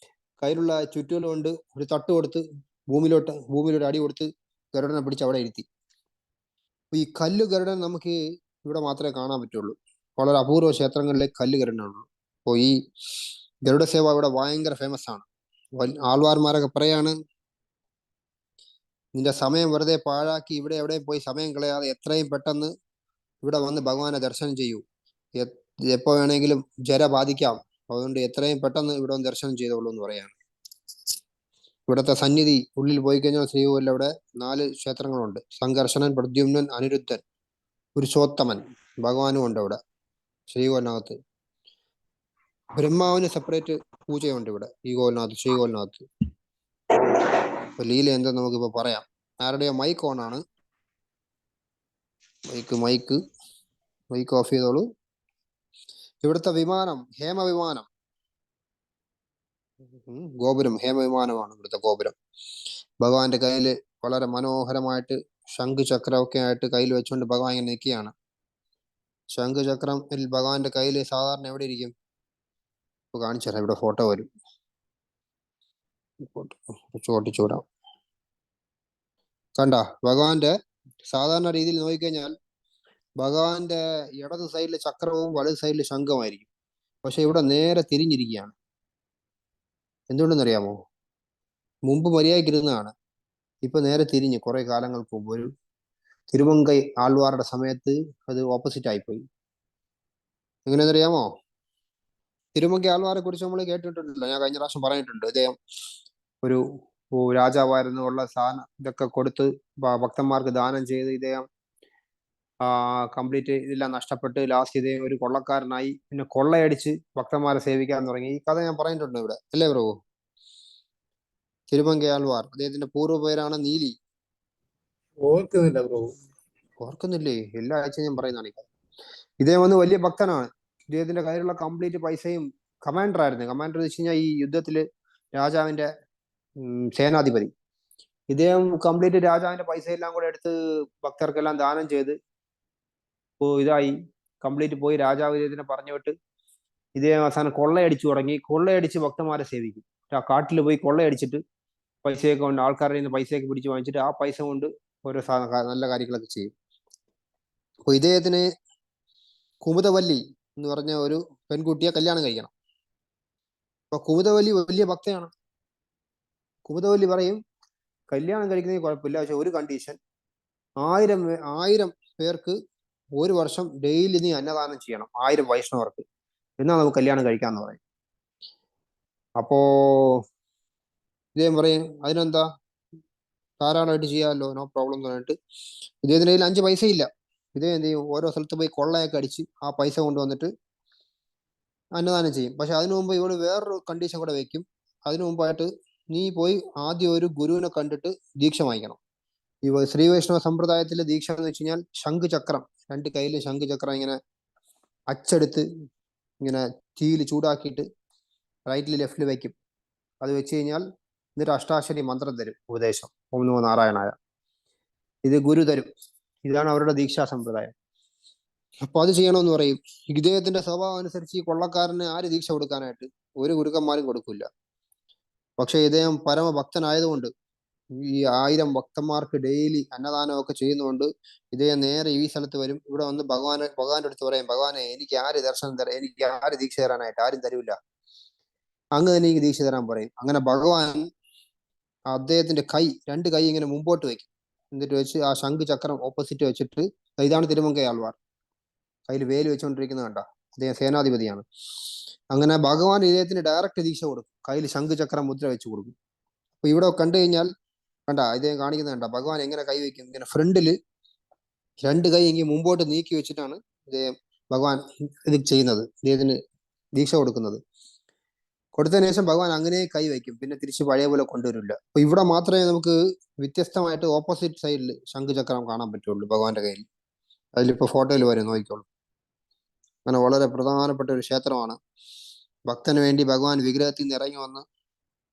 കയ്യിലുള്ള ചുറ്റുകൾ കൊണ്ട് ഒരു തട്ട് കൊടുത്ത് ഭൂമിയിലോട്ട് അടി കൊടുത്ത് ഗരുഡനെ പിടിച്ച് അവിടെ ഇരുത്തി. അപ്പൊ ഈ കല്ല് ഗരുഡൻ നമുക്ക് ഇവിടെ മാത്രമേ കാണാൻ പറ്റുള്ളൂ. വളരെ അപൂർവ ക്ഷേത്രങ്ങളിലെ കല്ല് ഗരുഡനുള്ളൂ. അപ്പോൾ ഈ ഗരുഡ സേവ ഇവിടെ ഭയങ്കര ഫേമസ് ആണ്. ആൾവാർമാരൊക്കെ പറയാണ്, നിന്റെ സമയം വെറുതെ പാഴാക്കി ഇവിടെ എവിടെ പോയി സമയം കളയാതെ എത്രയും പെട്ടെന്ന് ഇവിടെ വന്ന് ഭഗവാനെ ദർശനം ചെയ്യൂ. എപ്പോ വേണമെങ്കിലും ജര ബാധിക്കാം. അതുകൊണ്ട് എത്രയും പെട്ടെന്ന് ഇവിടെ വന്ന് ദർശനം ചെയ്തോളൂ എന്ന് പറയാണ്. ഇവിടുത്തെ സന്നിധി ഉള്ളിൽ പോയി കഴിഞ്ഞാൽ ശ്രീകോവിലിൽ അവിടെ 4 ക്ഷേത്രങ്ങളുണ്ട്. സംഘർഷണൻ, പ്രദ്യുമ്നൻ, അനിരുദ്ധൻ, പുരുഷോത്തമൻ, ഭഗവാനും ഉണ്ട് അവിടെ ശ്രീകോവിലിനകത്ത്. ബ്രഹ്മാവിന് സെപ്പറേറ്റ് പൂജയുണ്ട് ഇവിടെ ഈ കോവിലിനകത്ത്, ശ്രീകോവിലിനകത്ത്. അപ്പൊ ലീല എന്താ നമുക്കിപ്പോ പറയാം. ആരുടെയോ മൈക്ക് ഓൺ ആണ്. മൈക്ക് ഓഫ് ചെയ്തോളൂ. ഇവിടുത്തെ വിമാനം ഹേമവിമാനം, ഗോപുരം ഹേമവിമാനമാണ് ഇവിടുത്തെ ഗോപുരം. ഭഗവാന്റെ കയ്യിൽ വളരെ മനോഹരമായിട്ട് ശംഖ് ചക്രമൊക്കെ ആയിട്ട് കയ്യിൽ വെച്ചുകൊണ്ട് ഭഗവാൻ ഇങ്ങനെ നിൽക്കുകയാണ്. ശംഖ് ചക്രം ഭഗവാന്റെ കയ്യിൽ സാധാരണ എവിടെ ഇരിക്കും? ഇപ്പൊ കാണിച്ചു തരാം. ഇവിടെ ഫോട്ടോ വരും, ഓട്ടിച്ചുവിടാം. കണ്ട, ഭഗവാന്റെ സാധാരണ രീതിയിൽ നോക്കിക്കഴിഞ്ഞാൽ ഭഗവാന്റെ ഇടത് സൈഡിൽ ചക്രവും വലത് സൈഡിൽ ശംഖുമായിരിക്കും. പക്ഷെ ഇവിടെ നേരെ തിരിഞ്ഞിരിക്കുകയാണ്. എന്തുകൊണ്ടെന്നറിയാമോ? മുമ്പ് മര്യാദയ്ക്ക് ഇരുന്നതാണ്, ഇപ്പൊ നേരെ തിരിഞ്ഞ് കുറെ കാലങ്ങൾക്ക് മുമ്പ് ഒരു തിരുമങ്കൈ ആൾവാറുടെ സമയത്ത് അത് ഓപ്പോസിറ്റ് ആയിപ്പോയി. എങ്ങനെയാണെന്നറിയാമോ? തിരുമങ്കി ആൾവാരെ കുറിച്ച് നമ്മൾ കേട്ടിട്ടുണ്ടല്ലോ, ഞാൻ കഴിഞ്ഞ പ്രാവശ്യം പറഞ്ഞിട്ടുണ്ട്. ഇദ്ദേഹം ഒരു രാജാവായിരുന്നു, ഉള്ള സാധനം ഇതൊക്കെ കൊടുത്ത് ഭക്തന്മാർക്ക് ദാനം ചെയ്ത് ഇദ്ദേഹം കംപ്ലീറ്റ് ഇതെല്ലാം നഷ്ടപ്പെട്ട് ലാസ്റ്റ് ഇദ്ദേഹം ഒരു കൊള്ളക്കാരനായി, പിന്നെ കൊള്ളയടിച്ച് ഭക്തന്മാരെ സേവിക്കാൻ തുടങ്ങി. ഈ കഥ ഞാൻ പറഞ്ഞിട്ടുണ്ട് ഇവിടെ, അല്ലേ ബ്രോ? തിരുമങ്കി ആൾവാർ, അദ്ദേഹത്തിന്റെ പൂർവ്വ പേരാണ് നീലി. ഓർക്കുന്നില്ല ബ്രോ. ഓർക്കുന്നില്ലേ? എല്ലാ ആഴ്ചയും ഞാൻ പറയുന്നതാണ് ഈ കഥ. ഇദ്ദേഹം വന്ന് വലിയ ഭക്തനാണ്. ഇദ്ദേഹത്തിന്റെ കയ്യിലുള്ള കംപ്ലീറ്റ് പൈസയും, കമാൻഡർ ആയിരുന്നു. കമാൻഡർ എന്ന് വെച്ച് കഴിഞ്ഞാൽ ഈ യുദ്ധത്തില് രാജാവിന്റെ സേനാധിപതി. ഇദ്ദേഹം കംപ്ലീറ്റ് രാജാവിന്റെ പൈസ എല്ലാം കൂടെ എടുത്ത് ഭക്തർക്കെല്ലാം ദാനം ചെയ്ത് ഇതായി കംപ്ലീറ്റ് പോയി. രാജാവ് ഇദ്ദേഹത്തിനെ പറഞ്ഞു വിട്ട് ഇദ്ദേഹം അവസാനം കൊള്ളയടിച്ചു തുടങ്ങി. കൊള്ളയടിച്ച് ഭക്തന്മാരെ സേവിക്കും. ആ കാട്ടിൽ പോയി കൊള്ളയടിച്ചിട്ട് പൈസയൊക്കെ കൊണ്ട്, ആൾക്കാരുടെ നിന്ന് പൈസയൊക്കെ പിടിച്ച് വാങ്ങിച്ചിട്ട് ആ പൈസ കൊണ്ട് ഓരോ നല്ല കാര്യങ്ങളൊക്കെ ചെയ്യും. അപ്പൊ ഇദ്ദേഹത്തിന് കുമുദവല്ലി എന്ന് പറഞ്ഞ ഒരു പെൺകുട്ടിയെ കല്യാണം കഴിക്കണം. അപ്പൊ കുമുദവല്ലി വലിയ ഭക്തയാണ്. കുമുദവല്ലി പറയും, കല്യാണം കഴിക്കുന്നതിന് കുഴപ്പമില്ല, പക്ഷെ ഒരു കണ്ടീഷൻ, 1000 പേർക്ക് ഒരു വർഷം ഡെയിലി നീ അന്നദാനം ചെയ്യണം, 1000 വൈഷ്ണവർക്ക്, എന്നാ നമുക്ക് കല്യാണം കഴിക്കാന്ന് പറയും. അപ്പോ ഇദ്ദേഹം പറയും അതിനെന്താ, ധാരാളമായിട്ട് ചെയ്യാമല്ലോ, നോ പ്രോബ്ലം എന്ന് പറഞ്ഞിട്ട് ഇദ്ദേഹത്തിന്റെ കയ്യിൽ 5 പൈസ ഇല്ല. ഇദ്ദേഹം എന്ത് ചെയ്യും, ഓരോ സ്ഥലത്ത് പോയി കൊള്ളയൊക്കെ അടിച്ച് ആ പൈസ കൊണ്ടുവന്നിട്ട് അന്നദാനം ചെയ്യും. പക്ഷെ അതിനു മുമ്പ് ഇവള് വേറൊരു കണ്ടീഷൻ കൂടെ വെക്കും. അതിനു മുമ്പായിട്ട് നീ പോയി ആദ്യം ഒരു ഗുരുവിനെ കണ്ടിട്ട് ദീക്ഷ വാങ്ങിക്കണം. ഈ ശ്രീ വൈഷ്ണവ സമ്പ്രദായത്തിലെ ദീക്ഷ എന്ന് വെച്ച് കഴിഞ്ഞാൽ ശംഖുചക്രം, 2 കയ്യിലും ശംഖുചക്രം ഇങ്ങനെ അച്ചെടുത്ത് ഇങ്ങനെ തീയിൽ ചൂടാക്കിയിട്ട് റൈറ്റിൽ ലെഫ്റ്റിൽ വെക്കും. അത് വെച്ച് കഴിഞ്ഞാൽ എന്നിട്ട് അഷ്ടാക്ഷരി മന്ത്രം തരും, ഉപദേശം, ഓം നമോ നാരായണായ. ഇത് ഗുരു തരും. ഇതാണ് അവരുടെ ദീക്ഷാ സമ്പ്രദായം. അപ്പൊ അത് ചെയ്യണമെന്ന് പറയും. ഇദ്ദേഹത്തിന്റെ സ്വഭാവം അനുസരിച്ച് ഈ കൊള്ളക്കാരന് ആര് ദീക്ഷ കൊടുക്കാനായിട്ട്? ഒരു ഗുരുക്കന്മാരും കൊടുക്കില്ല. പക്ഷെ ഇദ്ദേഹം പരമഭക്തനായതുകൊണ്ട് ഈ 1000 ഭക്തന്മാർക്ക് ഡെയിലി അന്നദാനമൊക്കെ ചെയ്യുന്നതുകൊണ്ട് ഇദ്ദേഹം നേരെ ഈ സ്ഥലത്ത് വരും. ഇവിടെ വന്ന് ഭഗവാന്റെ അടുത്ത് പറയും, ഭഗവാനെ എനിക്ക് ആര് ദർശനം തരാം, എനിക്ക് ആര് ദീക്ഷ തരാനായിട്ട്? ആരും തരൂല, അങ്ങ് തന്നെ എനിക്ക് ദീക്ഷ തരാൻ പറയും. അങ്ങനെ ഭഗവാൻ അദ്ദേഹത്തിന്റെ 2 കൈ ഇങ്ങനെ മുമ്പോട്ട് വെക്കും. എന്നിട്ട് വെച്ച് ആ ശംഖ് ചക്രം ഓപ്പോസിറ്റ് വെച്ചിട്ട്, ഇതാണ് തിരുമങ്കൈ ആൾവാർ, കയ്യിൽ വേല് വെച്ചുകൊണ്ടിരിക്കുന്ന കണ്ട, അദ്ദേഹം സേനാധിപതിയാണ്. അങ്ങനെ ഭഗവാൻ ഇദ്ദേഹത്തിന് ഡയറക്റ്റ് ദീക്ഷ കൊടുക്കും, കയ്യിൽ ശംഖ് ചക്രം മുദ്ര വെച്ച് കൊടുക്കും. അപ്പൊ ഇവിടെ കണ്ടു കഴിഞ്ഞാൽ കണ്ട, ഇദ്ദേഹം കാണിക്കുന്ന കണ്ട, ഭഗവാൻ എങ്ങനെ കൈ വെക്കും, ഇങ്ങനെ ഫ്രണ്ടില് 2 കൈ ഇങ്ങനെ മുമ്പോട്ട് നീക്കി വെച്ചിട്ടാണ് ഇദ്ദേഹം ഭഗവാൻ ഇത് ചെയ്യുന്നത്, ഇദ്ദേഹത്തിന് ദീക്ഷ കൊടുക്കുന്നത്. കൊടുത്തതിന് ശേഷം ഭഗവാൻ അങ്ങനെ കൈ വയ്ക്കും, പിന്നെ തിരിച്ച് പഴയ പോലെ കൊണ്ടുവരില്ല. അപ്പൊ ഇവിടെ മാത്രമേ നമുക്ക് വ്യത്യസ്തമായിട്ട് ഓപ്പോസിറ്റ് സൈഡിൽ ശംഖുചക്രം കാണാൻ പറ്റുള്ളൂ ഭഗവാന്റെ കയ്യിൽ. അതിലിപ്പോ ഫോട്ടോയിൽ വരും, നോക്കിക്കോളൂ. അങ്ങനെ വളരെ പ്രധാനപ്പെട്ട ഒരു ക്ഷേത്രമാണ്. ഭക്തന് വേണ്ടി ഭഗവാൻ വിഗ്രഹത്തിൽ നിന്ന് ഇറങ്ങി വന്ന്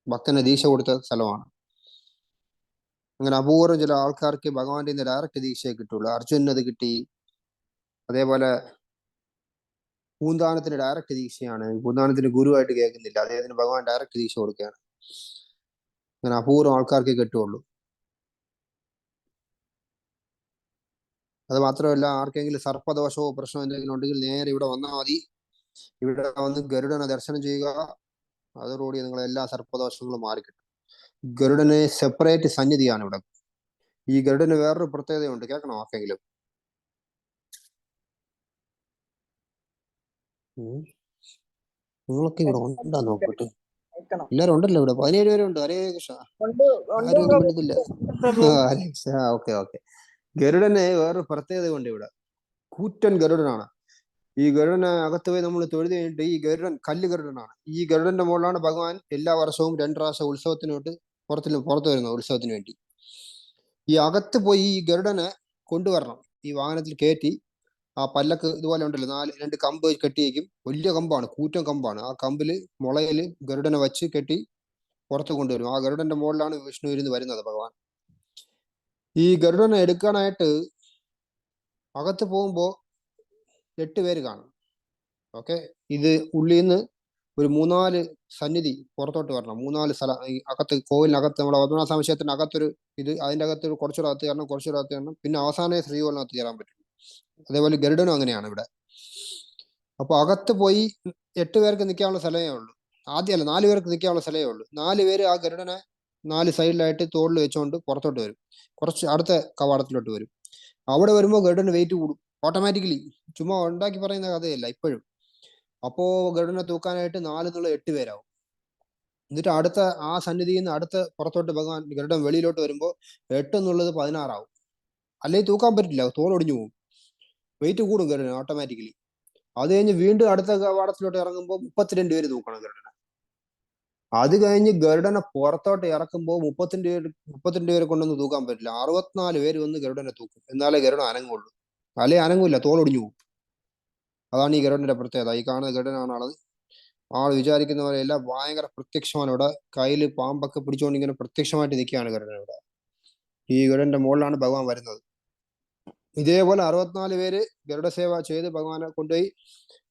ഭക്തന് ദീക്ഷ കൊടുത്ത സ്ഥലമാണ്. അങ്ങനെ അപൂർവം ചില ആൾക്കാർക്ക് ഭഗവാന്റെ നിന്ന് ഡയറക്റ്റ് ദീക്ഷയെ കിട്ടുള്ളൂ. അർജുനന് അത് കിട്ടി. അതേപോലെ പൂന്താനത്തിന് ഡയറക്റ്റ് ദീക്ഷയാണ്. പൂന്താനത്തിന് ഗുരുവായിട്ട് കേൾക്കുന്നില്ല, അദ്ദേഹത്തിന് ഭഗവാൻ ഡയറക്റ്റ് ദീക്ഷ കൊടുക്കുകയാണ്. അങ്ങനെ അപൂർവം ആൾക്കാർക്ക് കിട്ടുള്ളൂ. അത് മാത്രമല്ല, ആർക്കെങ്കിലും സർപ്പദോഷമോ പ്രശ്നമോ എന്തെങ്കിലും ഉണ്ടെങ്കിൽ നേരെ ഇവിടെ വന്നാൽ മതി. ഇവിടെ വന്ന് ഗരുഡനെ ദർശനം ചെയ്യുക, അതോടുകൂടി നിങ്ങളെ എല്ലാ സർപ്പദോഷങ്ങളും മാറിക്കിട്ടും. ഗരുഡന് സെപ്പറേറ്റ് സന്നിധിയാണ് ഇവിടെ. ഈ ഗരുഡന് വേറൊരു പ്രത്യേകതയുണ്ട്, കേൾക്കണോ ആർക്കെങ്കിലും? നിങ്ങളൊക്കെ ഇവിടെ ഉണ്ടാ നോക്കട്ടെ, എല്ലാരും ഉണ്ടല്ലോ ഇവിടെ, 17 പേരുണ്ട്. ഹരേ കൃഷ്ണ, ആരും ഒന്നും മിണ്ടുന്നില്ല. ഹരേ കൃഷ്ണ, ഓക്കെ ഓക്കെ. ഗരുഡന് വേറൊരു പ്രത്യേകത കൊണ്ട് ഇവിടെ, കൂറ്റൻ ഗരുഡനാണ്. ഈ ഗരുഡന് അകത്ത് പോയി നമ്മൾ തൊഴുത് കഴിഞ്ഞിട്ട്, ഈ ഗരുഡൻ കല്ല് ഗരുഡനാണ്. ഈ ഗരുഡന്റെ മുകളിലാണ് ഭഗവാൻ എല്ലാ വർഷവും 2 പ്രാവശ്യം ഉത്സവത്തിനോട്ട് പുറത്ത് വരുന്നത്, ഉത്സവത്തിന് വേണ്ടി. ഈ അകത്ത് പോയി ഈ ഗരുഡനെ കൊണ്ടുവരണം, ഈ വാഹനത്തിൽ കയറ്റി. ആ പല്ലക്ക് ഇതുപോലെ ഉണ്ടല്ലോ, 2 കമ്പ് കെട്ടിയേക്കും, വലിയ കമ്പാണ്, കൂറ്റൻ കമ്പാണ്. ആ കമ്പില് മുളയില് ഗരുഡനെ വച്ച് കെട്ടി പുറത്ത് കൊണ്ടുവരും. ആ ഗരുഡന്റെ മുകളിലാണ് വിഷ്ണു ഇരുന്ന് വരുന്നത് ഭഗവാൻ. ഈ ഗരുഡനെ എടുക്കാനായിട്ട് അകത്ത് പോകുമ്പോ 8 പേര് കാണും. ഓക്കെ, ഇത് ഉള്ളിൽ നിന്ന് ഒരു 3-4 സന്നിധി പുറത്തോട്ട് വരണം. 3-4 സ്ഥലം ഈ അകത്ത്, കോവിലിനകത്ത്, നമ്മുടെ പത്മനാഭ ക്ഷേത്രത്തിന് അകത്തൊരു ഇത്, അതിൻ്റെ അകത്തൊരു കുറച്ചുകൂടെ അകത്ത് കയറണം, പിന്നെ അവസാനമേ ശ്രീകോലിനകത്ത് കയറാൻ പറ്റും. അതേപോലെ ഗരുഡനും അങ്ങനെയാണ് ഇവിടെ. അപ്പൊ അകത്ത് പോയി 8 പേർക്ക് നിൽക്കാനുള്ള സ്ഥലമേ ഉള്ളൂ. ആദ്യമല്ല, 4 പേർക്ക് നിൽക്കാനുള്ള സ്ഥലമേ ഉള്ളൂ. 4 പേര് ആ ഗരുഡനെ 4 സൈഡിലായിട്ട് തോളിൽ വെച്ചുകൊണ്ട് പുറത്തോട്ട് വരും, കുറച്ച് അടുത്ത കവാടത്തിലോട്ട് വരും. അവിടെ വരുമ്പോൾ ഗരുഡന് വെയിറ്റ് കൂടും ഓട്ടോമാറ്റിക്കലി. ചുമ്മാ ഉണ്ടാക്കി പറയുന്ന കഥയല്ല. ഇപ്പോഴും അപ്പോ ഗരുഡനെ തൂക്കാനായിട്ട് 4 എന്നുള്ള 8 പേരാവും. എന്നിട്ട് അടുത്ത ആ സന്നിധിയിൽ നിന്ന് അടുത്ത പുറത്തോട്ട് ഭഗവാൻ ഗരുഡൻ വെളിയിലോട്ട് വരുമ്പോൾ 8 എന്നുള്ളത് 16 ആവും. അല്ലെങ്കിൽ തൂക്കാൻ പറ്റില്ല, തോളൊടിഞ്ഞു പോകും, വെയിറ്റ് കൂടും ഗരുഡൻ ഓട്ടോമാറ്റിക്കലി. അത് കഴിഞ്ഞ് വീണ്ടും അടുത്ത കവാടത്തിലോട്ട് ഇറങ്ങുമ്പോൾ 32 പേര് തൂക്കണം ഗരുഡനെ. അത് കഴിഞ്ഞ് ഗരുഡനെ പുറത്തോട്ട് ഇറക്കുമ്പോൾ 32 പേരെ കൊണ്ടൊന്നും തൂക്കാൻ പറ്റില്ല. 64 പേര് വന്ന് ഗരുഡനെ തൂക്കും, എന്നാലേ ഗരുഡൻ അനങ്ങുള്ളൂ. അല്ലെ അനങ്ങൂല്ല, തോളൊടിഞ്ഞു പോകും. അതാണ് ഈ ഗരുഡന്റെ പ്രത്യേകത. ഈ കാണുന്ന ഗരുഡനാണ് ആള്. ആള് വിചാരിക്കുന്ന പോലെ എല്ലാം ഭയങ്കര പ്രത്യക്ഷമാണ്. ഇവിടെ കയ്യിൽ പാമ്പൊക്കെ പിടിച്ചുകൊണ്ട് ഇങ്ങനെ പ്രത്യക്ഷമായിട്ട് നിൽക്കുകയാണ് ഗരുഡൻ ഇവിടെ. ഈ ഗരുഡന്റെ മുകളിലാണ് ഭഗവാൻ വരുന്നത്. ഇതേപോലെ 64 പേര് ഗരുഡ സേവ ചെയ്ത് ഭഗവാനെ കൊണ്ടുപോയി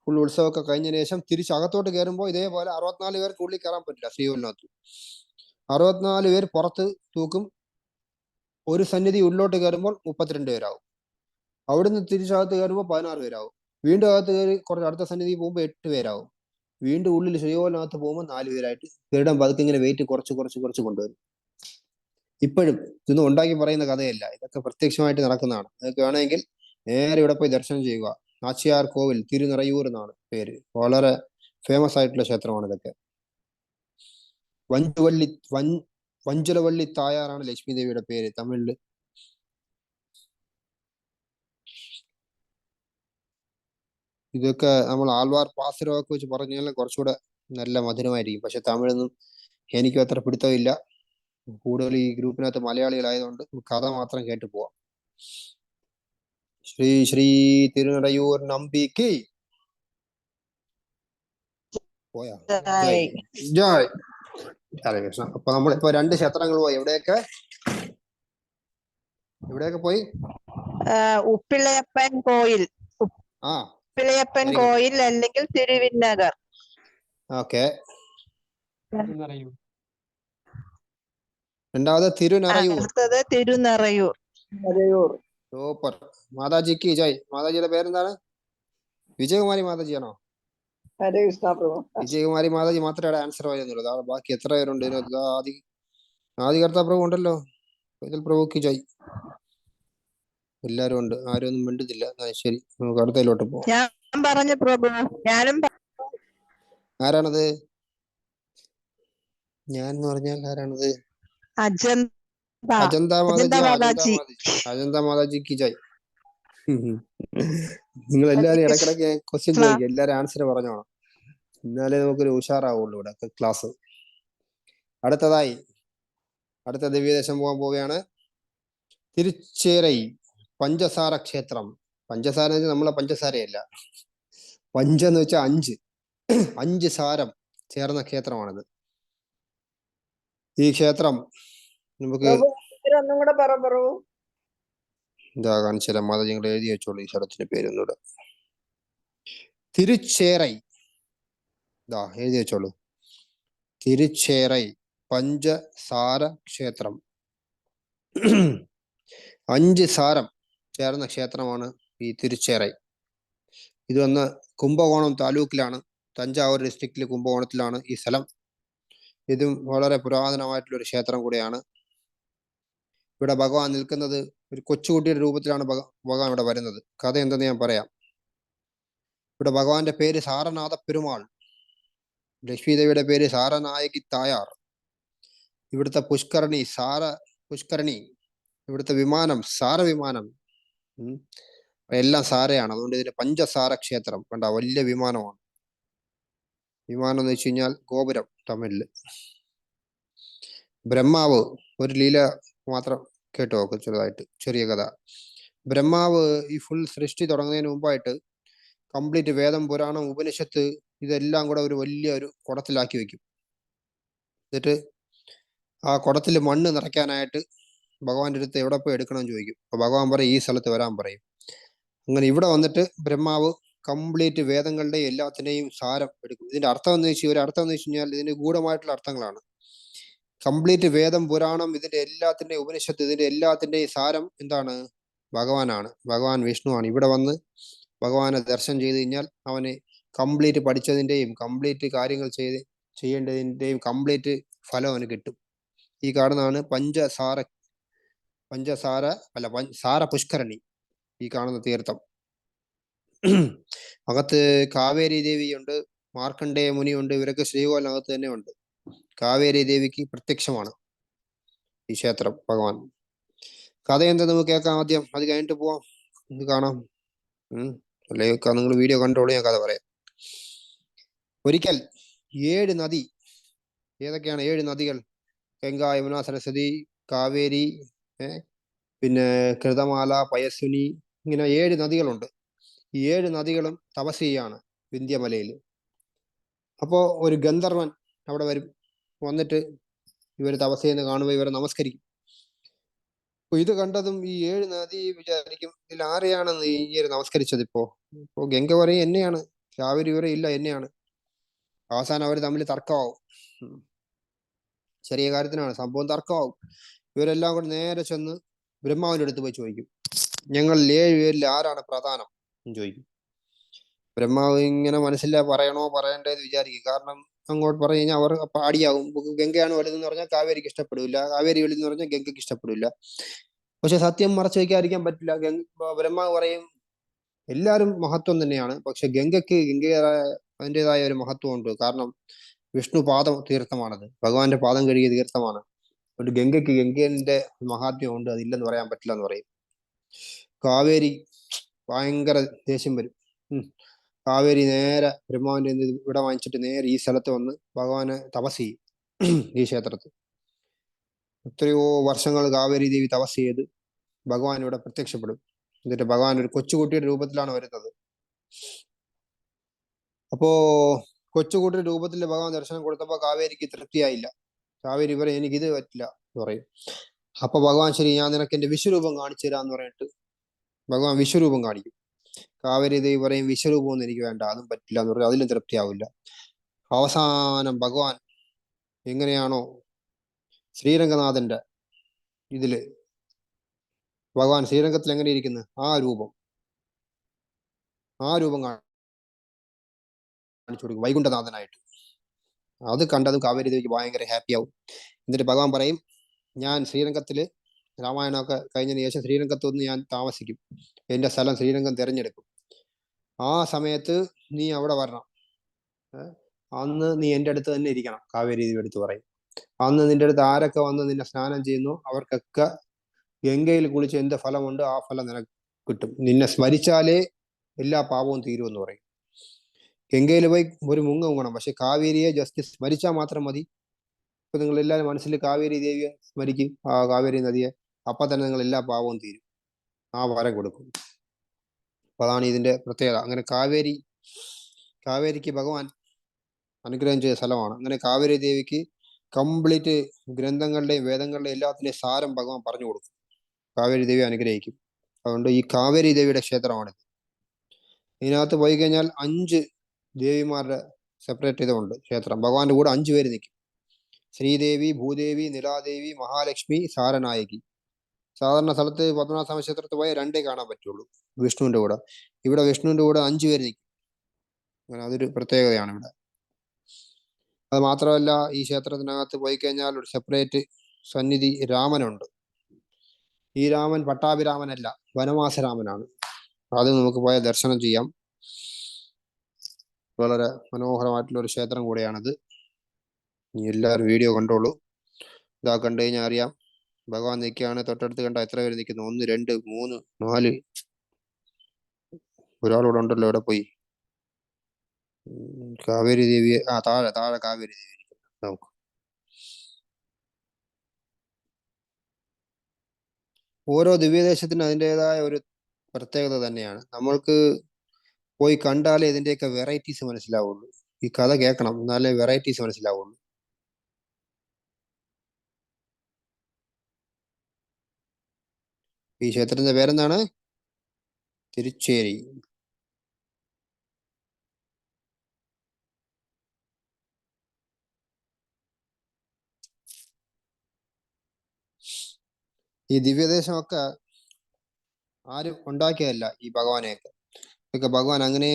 ഫുൾ ഉത്സവമൊക്കെ കഴിഞ്ഞതിന് ശേഷം തിരിച്ചകത്തോട്ട് കയറുമ്പോൾ ഇതേപോലെ 64 പേർക്ക് ഉള്ളിൽ കയറാൻ പറ്റില്ല ശ്രീകോലിനകത്ത്. 64 പേര് പുറത്ത് തൂക്കും. ഒരു സന്നിധി ഉള്ളിലോട്ട് കയറുമ്പോൾ 32 പേരാവും. അവിടുന്ന് തിരിച്ചകത്ത് കയറുമ്പോൾ 16 പേരാവും. വീണ്ടും അകത്ത് കയറി കുറച്ച് അടുത്ത സന്നിധി പോകുമ്പോൾ 8 പേരാവും. വീണ്ടും ഉള്ളിൽ ശ്രീകോലിനകത്ത് പോകുമ്പോൾ 4 പേരായിട്ട് ഗരുഡൻ പതുക്കെ ഇങ്ങനെ വെയിറ്റ് കുറച്ച് കൊണ്ടുവരും. ഇപ്പോഴും ഇതൊന്നും ഉണ്ടാക്കി പറയുന്ന കഥയല്ല, ഇതൊക്കെ പ്രത്യക്ഷമായിട്ട് നടക്കുന്നതാണ്. നിങ്ങൾക്ക് വേണമെങ്കിൽ നേരെ ഇവിടെ പോയി ദർശനം ചെയ്യുക. നാച്ചിയാർ കോവിൽ, തിരുനിറയൂർ എന്നാണ് പേര്. വളരെ ഫേമസ് ആയിട്ടുള്ള ക്ഷേത്രമാണ് ഇതൊക്കെ. വഞ്ചുലവള്ളി തായാറാണ് ലക്ഷ്മി ദേവിയുടെ പേര് തമിഴില്. ഇതൊക്കെ നമ്മൾ ആൽവാർ പാസുരമൊക്കെ വെച്ച് പറഞ്ഞാൽ കുറച്ചുകൂടെ നല്ല മധുരമായിരിക്കും. പക്ഷെ തമിഴൊന്നും എനിക്കും അത്ര പിടുത്തമില്ല. കൂടുതൽ ഈ ഗ്രൂപ്പിനകത്ത് മലയാളികളായതുകൊണ്ട് കഥ മാത്രം കേട്ടു പോവാം. ശ്രീ ശ്രീ തിരുനിറയൂർ നമ്പിക്ക് പോയാ ജയ് ജയ് ഹരേ കൃഷ്ണ. അപ്പൊ നമ്മളിപ്പോ 2 ക്ഷേത്രങ്ങൾ പോയി. എവിടെയൊക്കെ പോയി? ഉപ്പിളയപ്പൻ കോയിൽ, ആ ഉപ്പിളയപ്പൻ കോയിൽ അല്ലെങ്കിൽ തിരുവിന്നഗർ. ഓക്കെ. രണ്ടാമത് തിരുനിറയൂർ. അടുത്തത് തിരുനിറയൂർ. സൂപ്പർ. മാതാജിക്ക് ജയ്. മാതാജിയുടെ പേരെന്താണ്? വിജയകുമാരി മാതാജിയാണോ? ഹരേ കൃഷ്ണ പ്രഭു. വിജയകുമാരി മാതാജി മാത്രമേ ആൻസർ പറയുന്നുള്ളൂ. ബാക്കി എത്ര പേരുണ്ട് ഇതിനകത്ത്? ആദികർത്ത പ്രഭു ഉണ്ടല്ലോ. പ്രഭുക്ക് ജയ്. എല്ലാരും ഉണ്ട്, ആരും ഒന്നും മിണ്ടുന്നില്ല. ശരി, നമുക്ക് അടുത്തതിലോട്ട് പോവാം. ഞാൻ പറഞ്ഞു പ്രഭു, ഞാനും ആരാണത്? ഞാൻ എന്ന് പറഞ്ഞാൽ ആരാണത്? അജന്ത മാതാജി. അജന്ത മാതാജിക്ക് ജയ്. നിങ്ങൾ എല്ലാരും ഇടക്കിടക്ക് ക്വസ്റ്റ്യൻ ചോദിക്കും, എല്ലാരും ആൻസർ പറഞ്ഞോണം, എന്നാലേ നമുക്കൊരു ഉഷാറാവുള്ളൂ ഇവിടെ ക്ലാസ്. അടുത്തതായി അടുത്ത ദിവ്യദേശം പോകാൻ പോവുകയാണ്. തിരുച്ചേരൈ പഞ്ചസാര ക്ഷേത്രം. പഞ്ചസാര എന്ന് വെച്ചാൽ നമ്മളെ പഞ്ചസാരയല്ല, പഞ്ചെന്ന് വെച്ചാൽ 5 സാരം ചേർന്ന ക്ഷേത്രമാണിത്. ഈ ക്ഷേത്രം നമുക്ക് ഒന്നും കൂടെ പറ പ്രഭു. ഇതാ കാണിച്ചാൽ മാതാജി നിങ്ങൾ എഴുതി വെച്ചോളൂ ഈ സ്ഥലത്തിന്റെ പേരൊന്നുകൂടെ. തിരുച്ചേരൈ, ഇതാ എഴുതി വെച്ചോളൂ. തിരുച്ചേരൈ പഞ്ചസാര ക്ഷേത്രം. 5 സാരം ചേർന്ന ക്ഷേത്രമാണ് ഈ തിരുച്ചേരൈ. ഇത് വന്ന് കുംഭകോണം താലൂക്കിലാണ്, തഞ്ചാവൂർ ഡിസ്ട്രിക്റ്റിലെ കുംഭകോണത്തിലാണ് ഈ സ്ഥലം. ഇതും വളരെ പുരാതനമായിട്ടുള്ള ഒരു ക്ഷേത്രം കൂടിയാണ്. ഇവിടെ ഭഗവാൻ നിൽക്കുന്നത് ഒരു കൊച്ചുകുട്ടിയുടെ രൂപത്തിലാണ് ഭഗവാൻ ഇവിടെ വരുന്നത്. കഥ എന്തെന്ന് ഞാൻ പറയാം. ഇവിടെ ഭഗവാന്റെ പേര് സാരനാഥ പെരുമാൾ, ലക്ഷ്മി ദേവിയുടെ പേര് സാരനായകി തായാർ. ഇവിടുത്തെ പുഷ്കരണി പുഷ്കരണി, ഇവിടുത്തെ വിമാനം സാരവിമാനം, എല്ലാം സാരയാണ്. അതുകൊണ്ട് ഇതിന് പഞ്ചസാര ക്ഷേത്രം. കണ്ട, വലിയ വിമാനമാണ്. വിമാനം എന്ന് വെച്ച് കഴിഞ്ഞാൽ ഗോപുരം തമിഴില്. ബ്രഹ്മാവ്, ഒരു ലീല മാത്രം കേട്ടോ ചെറുതായിട്ട്, ചെറിയ കഥ. ബ്രഹ്മാവ് ഈ ഫുൾ സൃഷ്ടി തുടങ്ങുന്നതിന് മുമ്പായിട്ട് കംപ്ലീറ്റ് വേദം, പുരാണം, ഉപനിഷത്ത് ഇതെല്ലാം കൂടെ ഒരു വലിയ കുടത്തിലാക്കി വെക്കും. എന്നിട്ട് ആ കുടത്തിൽ മണ്ണ് നിറയ്ക്കാനായിട്ട് ഭഗവാന്റെ അടുത്ത് എവിടെ പോയി എടുക്കണമെന്ന് ചോദിക്കും. അപ്പൊ ഭഗവാൻ പറയും ഈ സ്ഥലത്ത് വരാൻ പറയും. അങ്ങനെ ഇവിടെ വന്നിട്ട് ബ്രഹ്മാവ് കംപ്ലീറ്റ് വേദങ്ങളുടെയും എല്ലാത്തിന്റെയും സാരം എടുക്കും. ഇതിന്റെ അർത്ഥം എന്ന് വെച്ച് കഴിഞ്ഞാൽ ഇതിന് ഗൂഢമായിട്ടുള്ള അർത്ഥങ്ങളാണ്. കംപ്ലീറ്റ് വേദം, പുരാണം, ഇതിന്റെ എല്ലാത്തിന്റെയും ഉപനിഷത്ത്, ഇതിന്റെ എല്ലാത്തിന്റെയും സാരം എന്താണ്? ഭഗവാനാണ്, ഭഗവാൻ വിഷ്ണുവാണ്. ഇവിടെ വന്ന് ഭഗവാനെ ദർശനം ചെയ്ത് കഴിഞ്ഞാൽ അവന് കംപ്ലീറ്റ് പഠിച്ചതിന്റെയും കംപ്ലീറ്റ് കാര്യങ്ങൾ ചെയ്യേണ്ടതിന്റെയും കംപ്ലീറ്റ് ഫലം അവന് കിട്ടും. ഈ കാണുന്നതാണ് സാര പുഷ്കരണി, ഈ കാണുന്ന തീർത്ഥം. അകത്ത് കാവേരി ദേവിയുണ്ട്, മാർക്കണ്ഡേയ മുനിയുണ്ട്. ഇവരൊക്കെ ശ്രീകോവിലിനകത്ത് തന്നെ ഉണ്ട്. കാവേരി ദേവിക്ക് പ്രത്യക്ഷമാണ് ഈ ക്ഷേത്രം ഭഗവാൻ. കഥ എന്താ നമുക്ക് കേൾക്കാം ആദ്യം, അത് കഴിഞ്ഞിട്ട് പോവാം, ഇത് കാണാം. അല്ലെങ്കിൽ നിങ്ങൾ വീഡിയോ കണ്ടോളൂ, ഞാൻ കഥ പറയാം. ഒരിക്കൽ 7 നദി, ഏതൊക്കെയാണ് 7 നദികൾ? ഗംഗ, യമുന, സരസ്വതി, കാവേരി, പിന്നെ കൃതമാല, പയസ്വിനി, ഇങ്ങനെ 7 നദികളുണ്ട്. ഈ 7 നദികളും തപസ് ചെയ്യാണ് വിന്ധ്യമലയിൽ. അപ്പോ ഒരു ഗന്ധർവൻ അവിടെ വരും. വന്നിട്ട് ഇവർ തപസ് ചെയ്യുന്ന കാണുമ്പോൾ ഇവരെ നമസ്കരിക്കും. അപ്പൊ ഇത് കണ്ടതും ഈ 7 നദി വിചാരിക്കും, ഇതിൽ ആരെയാണ് ഈ നമസ്കരിച്ചത്? ഇപ്പോ ഗംഗ പറയും എന്നെയാണ്, കാവേരി വരെ ഇല്ല എന്നെയാണ്. അവസാനം അവർ തമ്മിൽ തർക്കമാവും. ചെറിയ കാര്യത്തിനാണ് സംഭവം, തർക്കമാവും. ഇവരെല്ലാം കൂടെ നേരെ ചെന്ന് ബ്രഹ്മാവിന്റെ അടുത്ത് പോയി ചോദിക്കും, ഞങ്ങൾ 7 പേരിൽ ആരാണ് പ്രധാനം എന്ന് ചോദിക്കും. ബ്രഹ്മാവ് ഇങ്ങനെ മനസ്സില്ല, പറയണോ പറയണ്ടേന്ന് വിചാരിക്കും. കാരണം അങ്ങോട്ട് പറഞ്ഞു കഴിഞ്ഞാൽ അവർ പാടിയാവും. ഗംഗയാണ് വലുതെന്ന് പറഞ്ഞാൽ കാവേരിക്ക് ഇഷ്ടപ്പെടില്ല, കാവേരി വലുതെന്ന് പറഞ്ഞാൽ ഗംഗയ്ക്ക് ഇഷ്ടപ്പെടില്ല. പക്ഷെ സത്യം മറച്ചു വയ്ക്കാതിരിക്കാൻ പറ്റില്ല. ബ്രഹ്മാവ് പറയും എല്ലാവരും മഹത്വം തന്നെയാണ്, പക്ഷെ ഗംഗയ്ക്ക് അതിൻ്റെതായ ഒരു മഹത്വം ഉണ്ട്. കാരണം വിഷ്ണു പാദം തീർത്ഥമാണത്, ഭഗവാന്റെ പാദം കഴുകിയ തീർത്ഥമാണ്. അതുകൊണ്ട് ഗംഗയ്ക്ക് ഗംഗന്റെ മഹാത്മ്യം ഉണ്ട്, അതില്ലെന്ന് പറയാൻ പറ്റില്ല എന്ന് പറയും. കാവേരി ഭയങ്കര ദേഷ്യം വരും. കാവേരി നേരെ ബ്രഹ്മാവിന്റെ ഇവിടെ വാങ്ങിച്ചിട്ട് നേരെ ഈ സ്ഥലത്ത് വന്ന് ഭഗവാനെ തപസ് ചെയ്യും. ഈ ക്ഷേത്രത്തിൽ എത്രയോ വർഷങ്ങൾ കാവേരി ദേവി തപസ് ചെയ്ത് ഭഗവാൻ ഇവിടെ പ്രത്യക്ഷപ്പെടും. എന്നിട്ട് ഭഗവാൻ ഒരു കൊച്ചുകുട്ടിയുടെ രൂപത്തിലാണ് വരുന്നത്. അപ്പോ കൊച്ചുകുട്ടിയുടെ രൂപത്തിൽ ഭഗവാൻ ദർശനം കൊടുത്തപ്പോൾ കാവേരിക്ക് തൃപ്തിയായില്ല. കാവേരി പറയും എനിക്ക് ഇത് പറ്റില്ല എന്ന് പറയും. അപ്പൊ ഭഗവാൻ ശരി, ഞാൻ നിനക്ക് എന്റെ വിശ്വരൂപം കാണിച്ചു തരാന്ന് പറഞ്ഞിട്ട് ഭഗവാൻ വിശ്വരൂപം കാണിക്കും. കാവേരി ദേവി പറയും വിശ്വരൂപം ഒന്നും എനിക്ക് വേണ്ട, അതും പറ്റില്ല എന്ന് പറയും. അതിലും തൃപ്തിയാവില്ല. അവസാനം ഭഗവാൻ എങ്ങനെയാണോ ശ്രീരംഗനാഥന്റെ ഇതില് ഭഗവാൻ ശ്രീരംഗത്തിൽ എങ്ങനെ ഇരിക്കുന്നു, ആ രൂപം കാണിച്ചു കൊടുക്കും വൈകുണ്ഠനാഥനായിട്ട്. അത് കണ്ടതും കാവേരി ദേവിക്ക് ഭയങ്കര ഹാപ്പി ആവും. എന്നിട്ട് ഭഗവാൻ പറയും, ഞാൻ ശ്രീരംഗത്തില് രാമായണമൊക്കെ കഴിഞ്ഞതിന് ശേഷം ശ്രീരംഗത്ത് ഒന്ന് ഞാൻ താമസിക്കും, എന്റെ സ്ഥലം ശ്രീരംഗം തിരഞ്ഞെടുക്കും. ആ സമയത്ത് നീ അവിടെ വരണം, അന്ന് നീ എൻ്റെ അടുത്ത് തന്നെ ഇരിക്കണം. കാവേരി ദേവി എടുത്ത് പറയും, അന്ന് നിന്റെ അടുത്ത് ആരൊക്കെ വന്ന് നിന്നെ സ്നാനം ചെയ്യുന്നു അവർക്കൊക്കെ ഗംഗയിൽ കുളിച്ച് എന്ത് ഫലമുണ്ട് ആ ഫലം നിനക്ക് കിട്ടും. നിന്നെ സ്മരിച്ചാലേ എല്ലാ പാപവും തീരുമെന്ന് പറയും. ഗംഗയിൽ പോയി ഒരു മുങ്ങണം, പക്ഷെ കാവേരിയെ ജസ്റ്റ് സ്മരിച്ചാൽ മാത്രം മതി. ഇപ്പൊ നിങ്ങൾ എല്ലാവരും മനസ്സിൽ കാവേരി ദേവിയെ സ്മരിക്കും, ആ കാവേരി നദിയെ, അപ്പൊ തന്നെ നിങ്ങൾ എല്ലാ പാപവും തീരും, ആ വരം കൊടുക്കും. അപ്പൊ അതാണ് ഇതിന്റെ പ്രത്യേകത. അങ്ങനെ കാവേരിക്ക് ഭഗവാൻ അനുഗ്രഹം ചെയ്ത സ്ഥലമാണ്. അങ്ങനെ കാവേരി ദേവിക്ക് കംപ്ലീറ്റ് ഗ്രന്ഥങ്ങളുടെയും വേദങ്ങളുടെയും എല്ലാത്തിന്റെയും സാരം ഭഗവാൻ പറഞ്ഞു കൊടുക്കും. കാവേരി ദേവി അനുഗ്രഹിക്കും. അതുകൊണ്ട് ഈ കാവേരി ദേവിയുടെ ക്ഷേത്രമാണിത്. ഇതിനകത്ത് പോയി കഴിഞ്ഞാൽ 5 ദേവിമാരുടെ സെപ്പറേറ്റ് ചെയ്തുകൊണ്ട് ക്ഷേത്രം. ഭഗവാന്റെ കൂടെ 5 പേര് നിൽക്കും. ശ്രീദേവി, ഭൂദേവി, നിലാദേവി, മഹാലക്ഷ്മി, സാരനായകി. സാധാരണ സ്ഥലത്ത് പത്മനാഭസ്വാമി ക്ഷേത്രത്തിൽ പോയാൽ 2 കാണാൻ പറ്റുള്ളൂ വിഷ്ണുവിന്റെ കൂടെ. ഇവിടെ വിഷ്ണുവിന്റെ കൂടെ 5 പേര് നിൽക്കും. അങ്ങനെ അതൊരു പ്രത്യേകതയാണ് ഇവിടെ. അത് മാത്രമല്ല, ഈ ക്ഷേത്രത്തിനകത്ത് പോയി കഴിഞ്ഞാൽ ഒരു സെപ്പറേറ്റ് സന്നിധി രാമനുണ്ട്. ഈ രാമൻ പട്ടാഭിരാമനല്ല, വനവാസരാമനാണ്. അത് നമുക്ക് പോയ ദർശനം ചെയ്യാം. വളരെ മനോഹരമായിട്ടുള്ള ഒരു ക്ഷേത്രം കൂടെയാണിത്. എല്ലാവരും വീഡിയോ കണ്ടോളൂ. ഇതാ കണ്ടു കഴിഞ്ഞാൽ അറിയാം, ഭഗവാൻ നിൽക്കുകയാണ്. തൊട്ടടുത്ത് കണ്ട എത്ര പേര് നിൽക്കുന്നു? 1 2 3 4. ഒരാളൂടെ ഉണ്ടല്ലോ, ഇവിടെ പോയി. കാവേരി ദേവിയെ താഴെ കാവേരി ദേവി നമുക്ക്. ഓരോ ദിവ്യദേശത്തിനും അതിൻ്റെതായ ഒരു പ്രത്യേകത തന്നെയാണ്. നമ്മൾക്ക് പോയി കണ്ടാലേ ഇതിന്റെയൊക്കെ വെറൈറ്റീസ് മനസ്സിലാവുള്ളൂ. ഈ കഥ കേൾക്കണം, എന്നാലേ വെറൈറ്റീസ് മനസ്സിലാവുള്ളൂ. ഈ ക്ഷേത്രത്തിന്റെ പേരെന്താണ്? തിരുച്ചേരി. ഈ ദിവ്യദേശമൊക്കെ ആരും ഉണ്ടാക്കിയതല്ല, ഈ ഭഗവാനെയൊക്കെ. ഇതൊക്കെ ഭഗവാൻ അങ്ങനെ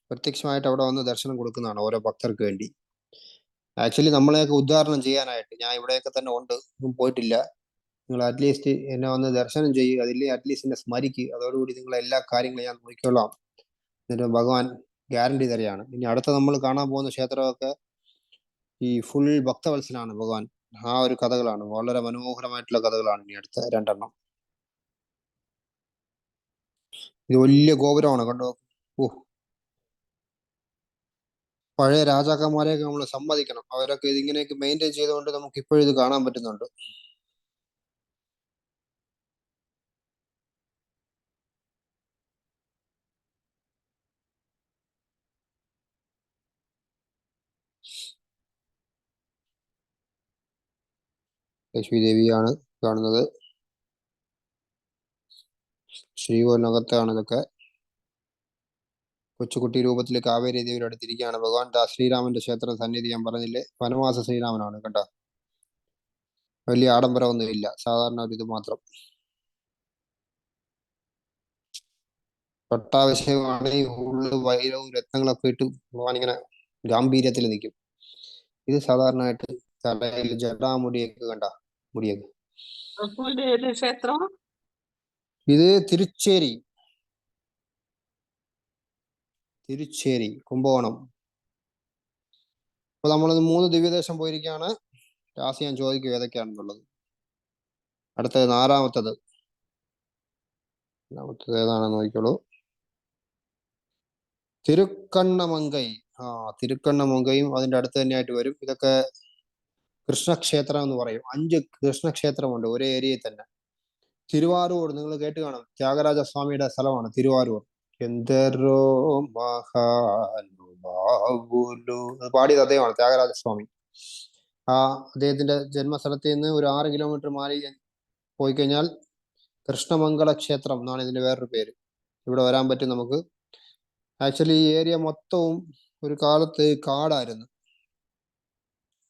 പ്രത്യക്ഷമായിട്ട് അവിടെ വന്ന് ദർശനം കൊടുക്കുന്നതാണ് ഓരോ ഭക്തർക്ക് വേണ്ടി. ആക്ച്വലി നമ്മളെയൊക്കെ ഉദ്ധാരണം ചെയ്യാനായിട്ട്. ഞാൻ ഇവിടെയൊക്കെ തന്നെ ഉണ്ട്, ഒന്നും പോയിട്ടില്ല. നിങ്ങൾ അറ്റ്ലീസ്റ്റ് എന്നെ വന്ന് ദർശനം ചെയ്യുക, അതില്ലേ അറ്റ്ലീസ്റ്റ് എന്നെ സ്മരിക്കുക. അതോടുകൂടി നിങ്ങളെ എല്ലാ കാര്യങ്ങളും ഞാൻ നോക്കിക്കൊള്ളാം. എന്നിട്ട് ഭഗവാൻ ഗ്യാരണ്ടി തരികയാണ്. ഇനി അടുത്ത നമ്മൾ കാണാൻ പോകുന്ന ക്ഷേത്രമൊക്കെ ഈ ഫുൾ ഭക്തവത്സലാണ് ഭഗവാൻ. ആ ഒരു കഥകളാണ്, വളരെ മനോഹരമായിട്ടുള്ള കഥകളാണ് ഇനി അടുത്ത രണ്ടെണ്ണം. ഇത് വലിയ ഗോപുരമാണ്, കണ്ടോ. ഓ, പഴയ രാജാക്കന്മാരെയൊക്കെ നമ്മൾ സമ്മതിക്കണം. അവരൊക്കെ ഇതിങ്ങനെയൊക്കെ മെയിൻറ്റെയിൻ ചെയ്തുകൊണ്ട് നമുക്ക് ഇപ്പോഴും ഇത് കാണാൻ പറ്റുന്നുണ്ട്. ലക്ഷ്മി ദേവിയാണ് കാണുന്നത്. ശ്രീകോവിലിനകത്താണ് ഇതൊക്കെ. കൊച്ചുകുട്ടി രൂപത്തിൽ കാവേരി ദേവിയുടെ അടുത്തിരിക്കുകയാണ് ഭഗവാൻ. ശ്രീരാമന്റെ ക്ഷേത്ര സന്നിധി ഞാൻ പറഞ്ഞില്ലേ, വനവാസ ശ്രീരാമനാണ്. കണ്ട, വലിയ ആഡംബരമൊന്നും ഇല്ല, സാധാരണ ഒരു ഇത് മാത്രം. പട്ടാഭിഷേകമാണ്. ഈ ഉള്ളു വൈരവും രത്നങ്ങളൊക്കെ ഇട്ട് ഭഗവാൻ ഇങ്ങനെ ഗാംഭീര്യത്തിൽ നിൽക്കും. ഇത് സാധാരണയായിട്ട് തലയിൽ ജടാമുടിയൊക്കെ കണ്ട മുടിയൊക്കെ. ക്ഷേത്രം ഇത് തിരുച്ചേരി, തിരുച്ചേരി കുംഭകോണം. അപ്പൊ നമ്മളത് 3 ദിവ്യദേശം പോയിരിക്കുകയാണ്. ലാസ്റ്റ് ഞാൻ ചോദിക്കും ഏതൊക്കെയാണെന്നുള്ളത്. അടുത്തത് നാലാമത്തത് ഏതാണെന്ന് നോക്കിക്കോളൂ. തിരുക്കണ്ണമങ്കൈ. തിരുക്കണ്ണമങ്കയും അതിന്റെ അടുത്ത് തന്നെയായിട്ട് വരും. ഇതൊക്കെ കൃഷ്ണക്ഷേത്രം എന്ന് പറയും. 5 കൃഷ്ണക്ഷേത്രമുണ്ട് ഒരേ ഏരിയയിൽ തന്നെ. തിരുവാരൂർ നിങ്ങൾ കേട്ട് കാണും, ത്യാഗരാജ സ്വാമിയുടെ സ്ഥലമാണ് തിരുവാരൂർ. എന്തരോ മഹാനുഭാവുലു പാടിയത് അദ്ദേഹമാണ്, ത്യാഗരാജ സ്വാമി. അദ്ദേഹത്തിന്റെ ജന്മസ്ഥലത്ത് നിന്ന് ഒരു 6 കിലോമീറ്റർ മാറി പോയി കഴിഞ്ഞാൽ കൃഷ്ണമംഗള ക്ഷേത്രം എന്നാണ് ഇതിന്റെ വേറൊരു പേര്. ഇവിടെ വരാൻ പറ്റും നമുക്ക്. ആക്ച്വലി ഈ ഏരിയ മൊത്തവും ഒരു കാലത്ത് കാടായിരുന്നു,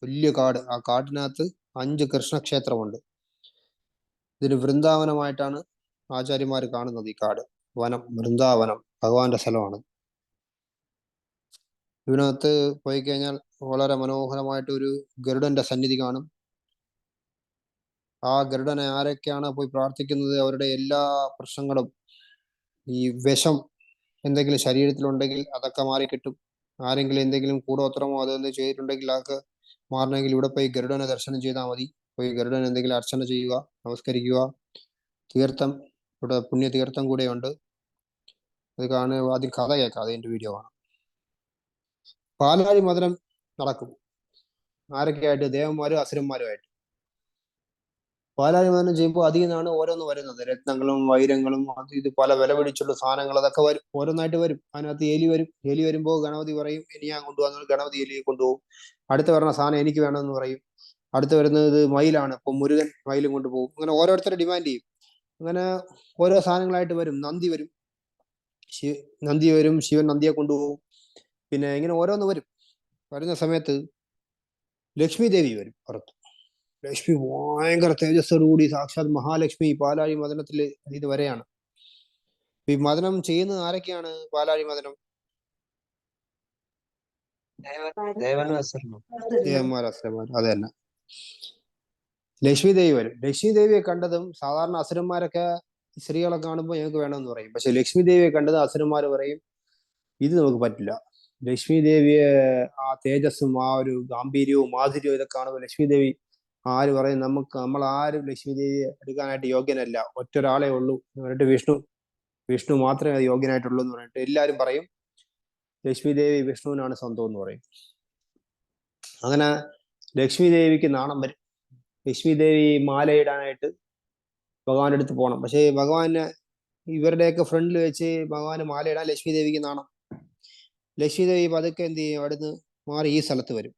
വലിയ കാട്. ആ കാട്ടിനകത്ത് 5 കൃഷ്ണക്ഷേത്രമുണ്ട്. ഇതിന് വൃന്ദാവനമായിട്ടാണ് ആചാര്യന്മാർ കാണുന്നത്. ഈ കാട്, വനം, വൃന്ദാവനം ഭഗവാന്റെ സ്ഥലമാണ്. ഇതിനകത്ത് പോയി കഴിഞ്ഞാൽ വളരെ മനോഹരമായിട്ട് ഒരു ഗരുഡന്റെ സന്നിധി കാണും. ആ ഗരുഡനെ ആരൊക്കെയാണ് പോയി പ്രാർത്ഥിക്കുന്നത്, അവരുടെ എല്ലാ പ്രശ്നങ്ങളും, ഈ വിഷം എന്തെങ്കിലും ശരീരത്തിലുണ്ടെങ്കിൽ അതൊക്കെ മാറി കിട്ടും. ആരെങ്കിലും എന്തെങ്കിലും കൂടോത്രമോ അതൊന്നും ചെയ്തിട്ടുണ്ടെങ്കിൽ അതൊക്കെ മാറണമെങ്കിൽ ഇവിടെ പോയി ഗരുഡനെ ദർശനം ചെയ്താൽ മതി. പോയി ഗരുഡൻ എന്തെങ്കിലും അർച്ചന ചെയ്യുക, നമസ്കരിക്കുക. തീർത്ഥം, ഇവിടെ പുണ്യ തീർത്ഥം കൂടെയുണ്ട്. അത് കാണുക. ആദ്യം കഥ കേൾക്കാം, അതിന്റെ വീഡിയോ കാണാം. പാലാഴി മദനം നടക്കും. ആരൊക്കെയായിട്ട്? ദേവന്മാരും അസുരന്മാരുമായിട്ട്. പാലാഴി മദനം ചെയ്യുമ്പോൾ അതിൽ നിന്നാണ് ഓരോന്ന് വരുന്നത്. രത്നങ്ങളും വൈരങ്ങളും അത് ഇത് പല വില പിടിച്ചുള്ള സാധനങ്ങൾ അതൊക്കെ വരും, ഓരോന്നായിട്ട് വരും. അതിനകത്ത് എലി വരും. എലി വരുമ്പോൾ ഗണപതി പറയും ഇനി ഞാൻ കൊണ്ടുപോകുന്നത്. ഗണപതി എലിയെ കൊണ്ടുപോകും. അടുത്ത് വരുന്ന സാധനം എനിക്ക് വേണമെന്ന് പറയും. അടുത്ത് വരുന്നത് മയിലാണ്, ഇപ്പൊ മുരുകൻ മയിലും കൊണ്ടുപോകും. അങ്ങനെ ഓരോരുത്തരെ ഡിമാൻഡ് ചെയ്യും. അങ്ങനെ ഓരോ സാധനങ്ങളായിട്ട് വരും. നന്ദി വരും, നന്ദി വരും, ശിവൻ നന്ദിയെ കൊണ്ടുപോകും. പിന്നെ ഇങ്ങനെ ഓരോന്ന് വരും. വരുന്ന സമയത്ത് ലക്ഷ്മി ദേവി വരും പുറത്ത്. ലക്ഷ്മി ഭയങ്കര തേജസ്സോടുകൂടി സാക്ഷാത് മഹാലക്ഷ്മി പാലാഴി മദനത്തിൽ ഇത് വരെയാണ്. ഈ മദനം ചെയ്യുന്നത് ആരൊക്കെയാണ്? പാലാഴി മദനം ദേവന്മാർ, അസുരന്മാർ, അത് തന്നെ. ലക്ഷ്മി ദേവി വരും. ലക്ഷ്മി ദേവിയെ കണ്ടതും സാധാരണ അസുരന്മാരൊക്കെ സ്ത്രീകളെ കാണുമ്പോൾ ഞങ്ങൾക്ക് വേണമെന്ന് പറയും. പക്ഷെ ലക്ഷ്മി ദേവിയെ കണ്ടത് അസുരന്മാർ പറയും ഇത് നമുക്ക് പറ്റില്ല. ലക്ഷ്മി ദേവിയെ ആ തേജസ്സും ആ ഒരു ഗാംഭീര്യവും മാധുര്യവും ഇതൊക്കെ കാണുമ്പോൾ ലക്ഷ്മി ദേവി ആര് പറയും നമ്മൾ ആരും ലക്ഷ്മി ദേവിയെ എടുക്കാനായിട്ട് യോഗ്യനല്ല, ഒറ്റൊരാളെ ഉള്ളൂ എന്ന് പറഞ്ഞിട്ട് വിഷ്ണു മാത്രമേ അത് യോഗ്യനായിട്ടുള്ളൂ എന്ന് പറഞ്ഞിട്ട് എല്ലാവരും പറയും ലക്ഷ്മി ദേവി വിഷ്ണുവിനാണ് സ്വന്തം എന്ന് പറയും. അങ്ങനെ ലക്ഷ്മി ദേവിക്ക് നാണം വരും. ലക്ഷ്മി ദേവി മാലയിടാനായിട്ട് ഭഗവാന്റെ അടുത്ത് പോകണം. പക്ഷേ ഭഗവാന് ഇവരുടെയൊക്കെ ഫ്രണ്ടിൽ വെച്ച് ഭഗവാന് മാലയിടാൻ ലക്ഷ്മി ദേവിക്ക് നാണം. ലക്ഷ്മി ദേവി പതുക്കെ എന്ത് ചെയ്യും, അവിടുന്ന് മാറി ഈ സ്ഥലത്ത് വരും.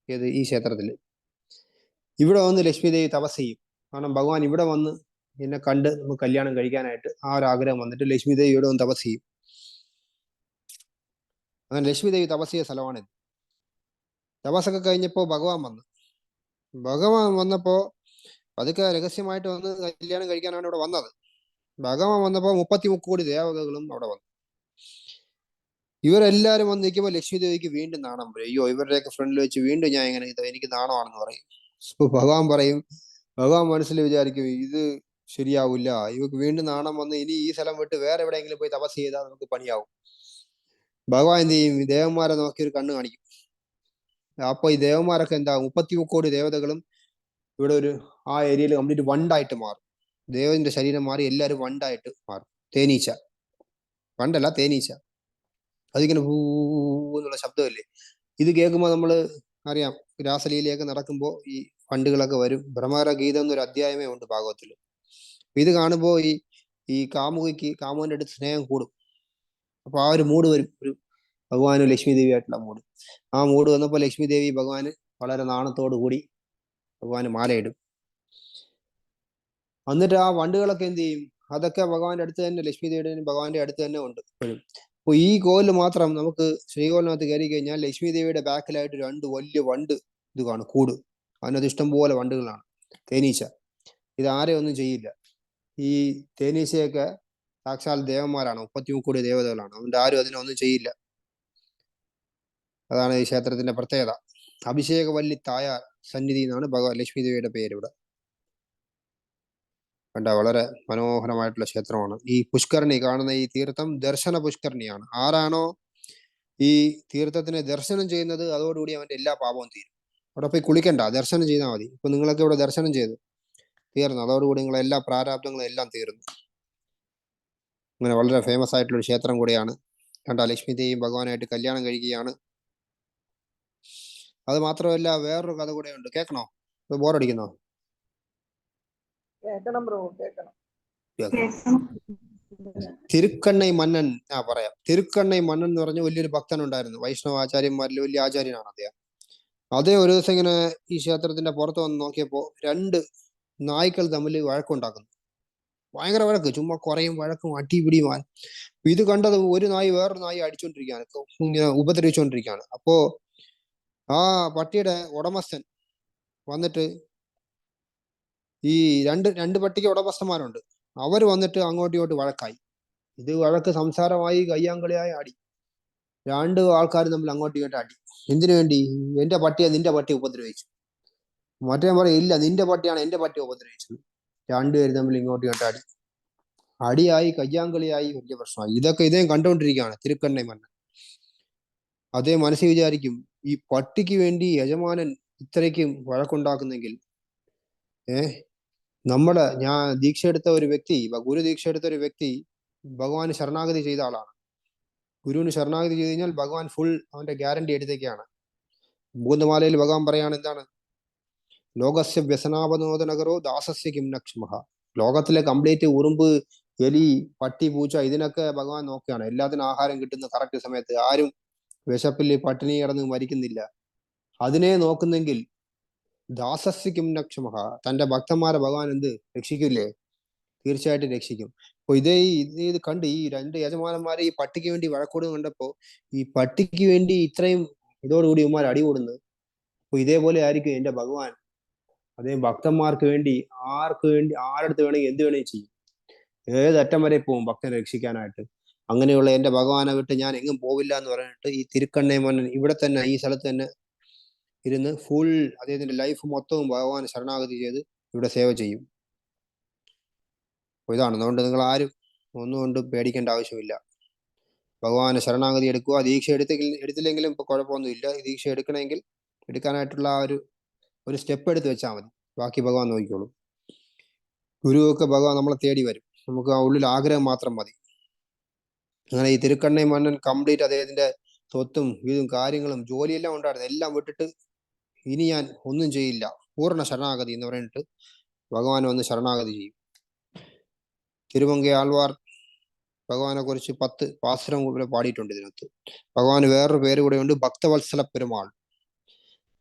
ഏത്? ഈ ക്ഷേത്രത്തിൽ. ഇവിടെ വന്ന് ലക്ഷ്മി ദേവി തപസ് ചെയ്യും. കാരണം ഭഗവാൻ ഇവിടെ വന്ന് എന്നെ കണ്ട് നമുക്ക് കല്യാണം കഴിക്കാനായിട്ട് ആ ഒരു ആഗ്രഹം വന്നിട്ട് ലക്ഷ്മി ദേവി ഇവിടെ വന്ന് തപസ് ചെയ്യും. അങ്ങനെ ലക്ഷ്മി ദേവി തപസ് ചെയ്ത സ്ഥലമാണിത്. തപസ്സൊക്കെ കഴിഞ്ഞപ്പോ ഭഗവാൻ വന്നപ്പോ അതൊക്കെ രഹസ്യമായിട്ട് വന്ന് കല്യാണം കഴിക്കാനാണ് ഇവിടെ വന്നത്. ഭഗവാൻ വന്നപ്പോ 33 കോടി ദേവതകളും അവിടെ വന്നു. ഇവരെല്ലാരും വന്ന് നിൽക്കുമ്പോൾ ലക്ഷ്മി ദേവിക്ക് വീണ്ടും നാണം വരും. അയ്യോ, ഇവരുടെയൊക്കെ ഫ്രണ്ടിൽ വെച്ച് വീണ്ടും ഞാൻ എങ്ങനെ എനിക്ക് നാണമാണെന്ന് പറയും. ഭഗവാൻ മനസ്സിൽ വിചാരിക്കും ഇത് ശരിയാവില്ല, ഇവർക്ക് വീണ്ടും നാണം വന്ന് ഇനി ഈ സ്ഥലം വിട്ട് വേറെ എവിടെയെങ്കിലും പോയി തപസ് ചെയ്താൽ നമുക്ക് പണിയാവും. ഭഗവാൻ എന്ത് ചെയ്യും? ഈ ദേവന്മാരെ നോക്കി ഒരു കണ്ണ് കാണിക്കും. അപ്പൊ ഈ ദേവന്മാരൊക്കെ എന്താ 30 കോടി ദേവതകളും ഇവിടെ ഒരു ആ ഏരിയയിൽ കംപ്ലീറ്റ് വണ്ടായിട്ട് മാറും. ദേവന്റെ ശരീരം മാറി എല്ലാവരും വണ്ടായിട്ട് മാറും. തേനീച്ച, വണ്ടല്ല തേനീച്ച. അതിങ്ങനെ ഭൂ എന്നുള്ള ശബ്ദമല്ലേ. ഇത് കേൾക്കുമ്പോൾ നമ്മൾ അറിയാം, രാസലീലയൊക്കെ നടക്കുമ്പോൾ ഈ വണ്ടുകളൊക്കെ വരും. ഭ്രമര ഗീതം എന്നൊരു അധ്യായമേ ഉണ്ട് ഭാഗവത്തിൽ. ഇത് കാണുമ്പോൾ ഈ കാമുകന്റെ അടുത്ത് സ്നേഹം കൂടും. അപ്പൊ ആ ഒരു മൂഡ് വരും, ഒരു ഭഗവാനും ലക്ഷ്മി ദേവി ആയിട്ടുള്ള മൂഡ്. ആ മൂഡ് വന്നപ്പോൾ ലക്ഷ്മി ദേവി ഭഗവാന് വളരെ നാണത്തോടു കൂടി ഭഗവാന് മാലയിടും. എന്നിട്ട് ആ വണ്ടുകളൊക്കെ എന്ത് ചെയ്യും? അതൊക്കെ ഭഗവാന്റെ അടുത്ത് തന്നെ, ലക്ഷ്മി ദേവിയുടെ ഭഗവാന്റെ അടുത്ത് തന്നെ ഉണ്ട് എപ്പോഴും. അപ്പൊ ഈ കോലിൽ മാത്രം നമുക്ക് ശ്രീകോലിനകത്ത് കയറി കഴിഞ്ഞാൽ ലക്ഷ്മി ദേവിയുടെ ബാക്കിലായിട്ട് 2 വലിയ വണ്ട് ഇത് കാണും, കൂട്. അതിനകത്ത് ഇഷ്ടംപോലെ വണ്ടുകളാണ്, തേനീച്ച. ഇത് ആരെയും ഒന്നും ചെയ്യില്ല. ഈ തേനീച്ചയൊക്കെ സാക്ഷാൽ ദേവന്മാരാണ്, 30 കോടി ദേവതകളാണ്. അതുകൊണ്ട് ആരും അതിനൊന്നും ചെയ്യില്ല. അതാണ് ഈ ക്ഷേത്രത്തിന്റെ പ്രത്യേകത. അഭിഷേക വല്ലി തായാർ സന്നിധി എന്നാണ് ഭഗവാൻ ലക്ഷ്മി ദേവിയുടെ പേര് ഇവിടെ. കണ്ട, വളരെ മനോഹരമായിട്ടുള്ള ക്ഷേത്രമാണ്. ഈ പുഷ്കരണി കാണുന്ന ഈ തീർത്ഥം ദർശന പുഷ്കരണിയാണ്. ആരാണോ ഈ തീർത്ഥത്തിനെ ദർശനം ചെയ്യുന്നത് അതോടുകൂടി അവന്റെ എല്ലാ പാപവും തീരും. അവിടെ പോയി കുളിക്കണ്ട, ദർശനം ചെയ്താൽ മതി. ഇപ്പൊ നിങ്ങളൊക്കെ ഇവിടെ ദർശനം ചെയ്തു തീർന്നു, അതോടുകൂടി നിങ്ങളെ എല്ലാ പ്രാരാബ്ദങ്ങളും എല്ലാം തീർന്നു. അങ്ങനെ വളരെ ഫേമസ് ആയിട്ടുള്ള ഒരു ക്ഷേത്രം കൂടിയാണ്. കണ്ട, ലക്ഷ്മി ദേവിയും ഭഗവാനായിട്ട് കല്യാണം കഴിക്കുകയാണ്. അത് മാത്രമല്ല വേറൊരു കഥ കൂടെ ഉണ്ട്. കേൾക്കണോ? ബോറടിക്കുന്നോ? കേക്കണം പ്രഭു, കേക്കണം. തിരുക്കണ്ണൈ മന്നൻ, പറയാം. തിരുക്കണ്ണൈ മന്നൻ എന്ന് പറഞ്ഞ വലിയൊരു ഭക്തൻ ഉണ്ടായിരുന്നു. വൈഷ്ണവ ആചാര്യന്മാരിൽ വലിയ ആചാര്യനാണ് അദ്ദേഹം. അതേ ഒരു ദിവസം ഇങ്ങനെ ഈ ക്ഷേത്രത്തിന്റെ പുറത്ത് വന്ന് നോക്കിയപ്പോ 2 നായ്ക്കൾ തമ്മിൽ വഴക്കുണ്ടാക്കുന്നു. ഭയങ്കര വഴക്ക്, ചുമ്മാ കുറയും വഴക്കും അടിപിടിയുമാണ്. ഇത് കണ്ടത് ഒരു നായി വേറൊരു നായി അടിച്ചോണ്ടിരിക്കുകയാണ്, ഇങ്ങനെ ഉപദ്രവിച്ചുകൊണ്ടിരിക്കുകയാണ്. അപ്പോ ആ പട്ടിയുടെ ഉടമസ്ഥൻ വന്നിട്ട്, ഈ രണ്ട് പട്ടിക്ക് ഉടമസ്ഥന്മാരുണ്ട്, അവർ വന്നിട്ട് അങ്ങോട്ടും ഇങ്ങോട്ട് വഴക്കായി. ഇത് വഴക്ക് സംസാരമായി, കയ്യാങ്കളിയായി ആടി. 2 ആൾക്കാർ തമ്മിൽ അങ്ങോട്ടും ഇങ്ങോട്ട് അടി. എന്തിനു വേണ്ടി? എന്റെ പട്ടിയെ നിന്റെ പട്ടി ഉപദ്രവിച്ചു. മറ്റേ പറയും, ഇല്ല നിന്റെ പട്ടിയാണ് എന്റെ പട്ടി ഉപദ്രവിച്ചത്. 2 പേര് തമ്മിൽ ഇങ്ങോട്ടും ഇങ്ങോട്ട് അടിയായി, കയ്യാങ്കളിയായി, വലിയ പ്രശ്നമായി. ഇതേ കണ്ടുകൊണ്ടിരിക്കുകയാണ് തിരുക്കണ്ണൈ മന്നൻ. അതേ മനസ്സിൽ വിചാരിക്കും, ഈ പട്ടിക്ക് വേണ്ടി യജമാനൻ ഇത്രയ്ക്കും വഴക്കുണ്ടാക്കുന്നെങ്കിൽ ഞാൻ ദീക്ഷ എടുത്ത ഒരു വ്യക്തി, ഗുരു ദീക്ഷ എടുത്ത ഒരു വ്യക്തി ഭഗവാന് ശരണാഗതി ചെയ്ത ആളാണ്. ഗുരുവിന് ശരണാഗതി ചെയ്ത് കഴിഞ്ഞാൽ ഭഗവാൻ ഫുൾ അവന്റെ ഗ്യാരണ്ടി എടുത്തേക്കാണ്. മുകുന്ദമാലയിൽ ഭഗവാൻ പറയാണ്, എന്താണ്? ലോകസ്യ വ്യസനാപനോദനകരോ ദാസസ്യ കിം നക്ഷമഃ. ലോകത്തിലെ കംപ്ലീറ്റ് ഉറുമ്പ്, എലി, പട്ടി, പൂച്ച ഇതിനൊക്കെ ഭഗവാൻ നോക്കുകയാണ്. എല്ലാത്തിനും ആഹാരം കിട്ടുന്ന കറക്റ്റ് സമയത്ത്. ആരും വിശപ്പിൽ പട്ടിണി കിടന്ന് മരിക്കുന്നില്ല. അതിനെ നോക്കുന്നെങ്കിൽ ദാസസ്യ കിം നക്ഷമഃ, തന്റെ ഭക്തന്മാരെ ഭഗവാൻ എന്ത് രക്ഷിക്കില്ലേ? തീർച്ചയായിട്ടും രക്ഷിക്കും. അപ്പൊ ഇത് കണ്ട് ഈ 2 യജമാനന്മാരെ ഈ പട്ടിക്ക് വേണ്ടി വഴക്കൂടും കണ്ടപ്പോ, ഈ പട്ടിക്ക് വേണ്ടി ഇത്രയും ഇതോടുകൂടി ഇവന്മാർ അടികൂടുന്നത്. അപ്പൊ ഇതേപോലെ ആയിരിക്കും എന്റെ ഭഗവാൻ. അതേ ഭക്തന്മാർക്ക് വേണ്ടി ആരടുത്ത് വേണമെങ്കിൽ എന്ത് വേണമെങ്കിൽ ചെയ്യും. ഏതറ്റം വരെ പോവും ഭക്തനെ രക്ഷിക്കാനായിട്ട്. അങ്ങനെയുള്ള എന്റെ ഭഗവാനെ വിട്ട് ഞാൻ എങ്ങും പോവില്ല എന്ന് പറഞ്ഞിട്ട് ഈ തിരുക്കണ്ണൈ മന്നൻ ഇവിടെ തന്നെ, ഈ സ്ഥലത്ത് തന്നെ ഇരുന്ന് ഫുൾ അദ്ദേഹത്തിന്റെ ലൈഫ് മൊത്തവും ഭഗവാൻ ശരണാഗതി ചെയ്ത് ഇവിടെ സേവ ചെയ്യും. ഇതാണ്. അതുകൊണ്ട് നിങ്ങൾ ആരും ഒന്നുകൊണ്ടും പേടിക്കേണ്ട ആവശ്യമില്ല. ഭഗവാന് ശരണാഗതി എടുക്കുക. ദീക്ഷ എടുത്തില്ലെങ്കിലും ഇപ്പൊ കുഴപ്പമൊന്നുമില്ല. ദീക്ഷ എടുക്കണമെങ്കിൽ എടുക്കാനായിട്ടുള്ള ഒരു സ്റ്റെപ്പ് എടുത്ത് വെച്ചാൽ മതി. ബാക്കി ഭഗവാൻ നോക്കിക്കോളും. ഗുരുവൊക്കെ ഭഗവാൻ നമ്മളെ തേടി വരും. നമുക്ക് ആ ഉള്ളിൽ ആഗ്രഹം മാത്രം മതി. അങ്ങനെ ഈ തിരുക്കണ്ണൈ മന്നൻ കംപ്ലീറ്റ് അദ്ദേഹത്തിന്റെ സ്വത്തും ഇതും കാര്യങ്ങളും ജോലിയെല്ലാം ഉണ്ടായിരുന്നു, എല്ലാം വിട്ടിട്ട് ഇനി ഞാൻ ഒന്നും ചെയ്യില്ല, പൂർണ്ണ ശരണാഗതി എന്ന് പറഞ്ഞിട്ട് ഭഗവാൻ വന്ന് ശരണാഗതി ചെയ്യും. തിരുമങ്കൈ ആൾവാർ ഭഗവാനെ കുറിച്ച് 10 പാസുരം കൂടെ പാടിയിട്ടുണ്ട് ഇതിനകത്ത്. ഭഗവാന് വേറൊരു പേര് കൂടെ ഉണ്ട്, ഭക്തവത്സല പെരുമാൾ.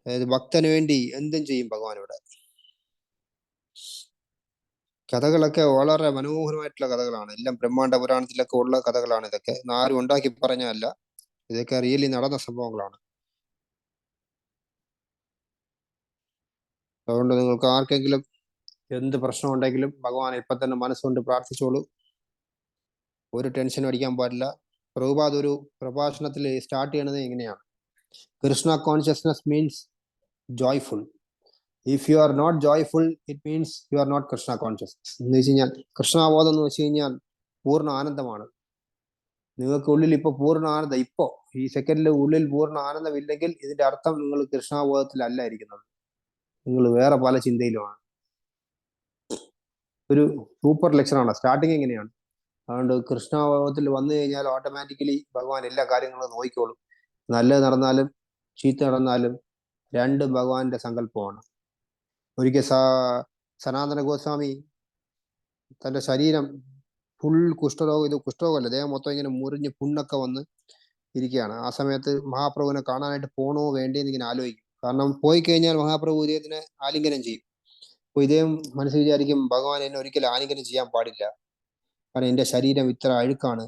അതായത് ഭക്തന് വേണ്ടി എന്തും ചെയ്യും ഭഗവാൻ ഇവിടെ. കഥകളൊക്കെ വളരെ മനോഹരമായിട്ടുള്ള കഥകളാണ്. എല്ലാം ബ്രഹ്മാണ്ഡ പുരാണത്തിലൊക്കെ ഉള്ള കഥകളാണ് ഇതൊക്കെ. ആരും ഉണ്ടാക്കി പറഞ്ഞല്ല, ഇതൊക്കെ റിയലി നടന്ന സംഭവങ്ങളാണ്. അതുകൊണ്ട് നിങ്ങൾക്ക് ആർക്കെങ്കിലും എന്ത് പ്രശ്നം ഉണ്ടെങ്കിലും ഭഗവാൻ ഇപ്പൊ തന്നെ മനസ്സുകൊണ്ട് പ്രാർത്ഥിച്ചോളൂ. ഒരു ടെൻഷനും അടിക്കാൻ പാടില്ല. പ്രഭുപാദ് ഒരു പ്രഭാഷണത്തിൽ സ്റ്റാർട്ട് ചെയ്യണത് ഇങ്ങനെയാണ്: Krishna consciousness means joyful. If you are not joyful, it means you are not Krishna consciousness. എന്ന് വെച്ച് കഴിഞ്ഞാൽ കൃഷ്ണാബോധം എന്ന് വെച്ച് കഴിഞ്ഞാൽ പൂർണ്ണ ആനന്ദമാണ്. നിങ്ങൾക്ക് ഉള്ളിൽ ഇപ്പൊ പൂർണ്ണ ആനന്ദം, ഇപ്പോ ഈ സെക്കൻഡിൽ ഉള്ളിൽ പൂർണ്ണ ആനന്ദമില്ലെങ്കിൽ ഇതിന്റെ അർത്ഥം നിങ്ങൾ കൃഷ്ണാബോധത്തിലല്ല ഇരിക്കുന്നത്, നിങ്ങൾ വേറെ പല ചിന്തയിലുമാണ്. ഒരു സൂപ്പർ ലക്ഷണമാണ്. സ്റ്റാർട്ടിങ് എങ്ങനെയാണ്? അതുകൊണ്ട് കൃഷ്ണാബോധത്തിൽ വന്നു കഴിഞ്ഞാൽ ഓട്ടോമാറ്റിക്കലി ഭഗവാൻ എല്ലാ കാര്യങ്ങളും നോക്കിക്കോളും. നല്ലത് നടന്നാലും ചീത്ത നടന്നാലും രണ്ടും ഭഗവാന്റെ സങ്കല്പമാണ്. ഒരിക്കൽ സനാതന ഗോസ്വാമി തന്റെ ശരീരം ഫുൾ കുഷ്ഠരോഗം, ഇത് കുഷ്ഠരോഗമല്ല, ദേഹം മൊത്തം ഇങ്ങനെ മുറിഞ്ഞ് പുണ്ണൊക്കെ വന്ന് ഇരിക്കുകയാണ്. ആ സമയത്ത് മഹാപ്രഭുവിനെ കാണാനായിട്ട് പോണോ വേണ്ടേന്ന് ഇങ്ങനെ ആലോചിക്കും. കാരണം പോയി കഴിഞ്ഞാൽ മഹാപ്രഭു ഇദ്ദേഹത്തിനെ ആലിംഗനം ചെയ്യും. അപ്പൊ ഇദ്ദേഹം മനസ്സിൽ വിചാരിക്കും, ഭഗവാൻ എന്നെ ഒരിക്കലും ആലിംഗനം ചെയ്യാൻ പാടില്ല, കാരണം എന്റെ ശരീരം ഇത്ര അഴുക്കാണ്.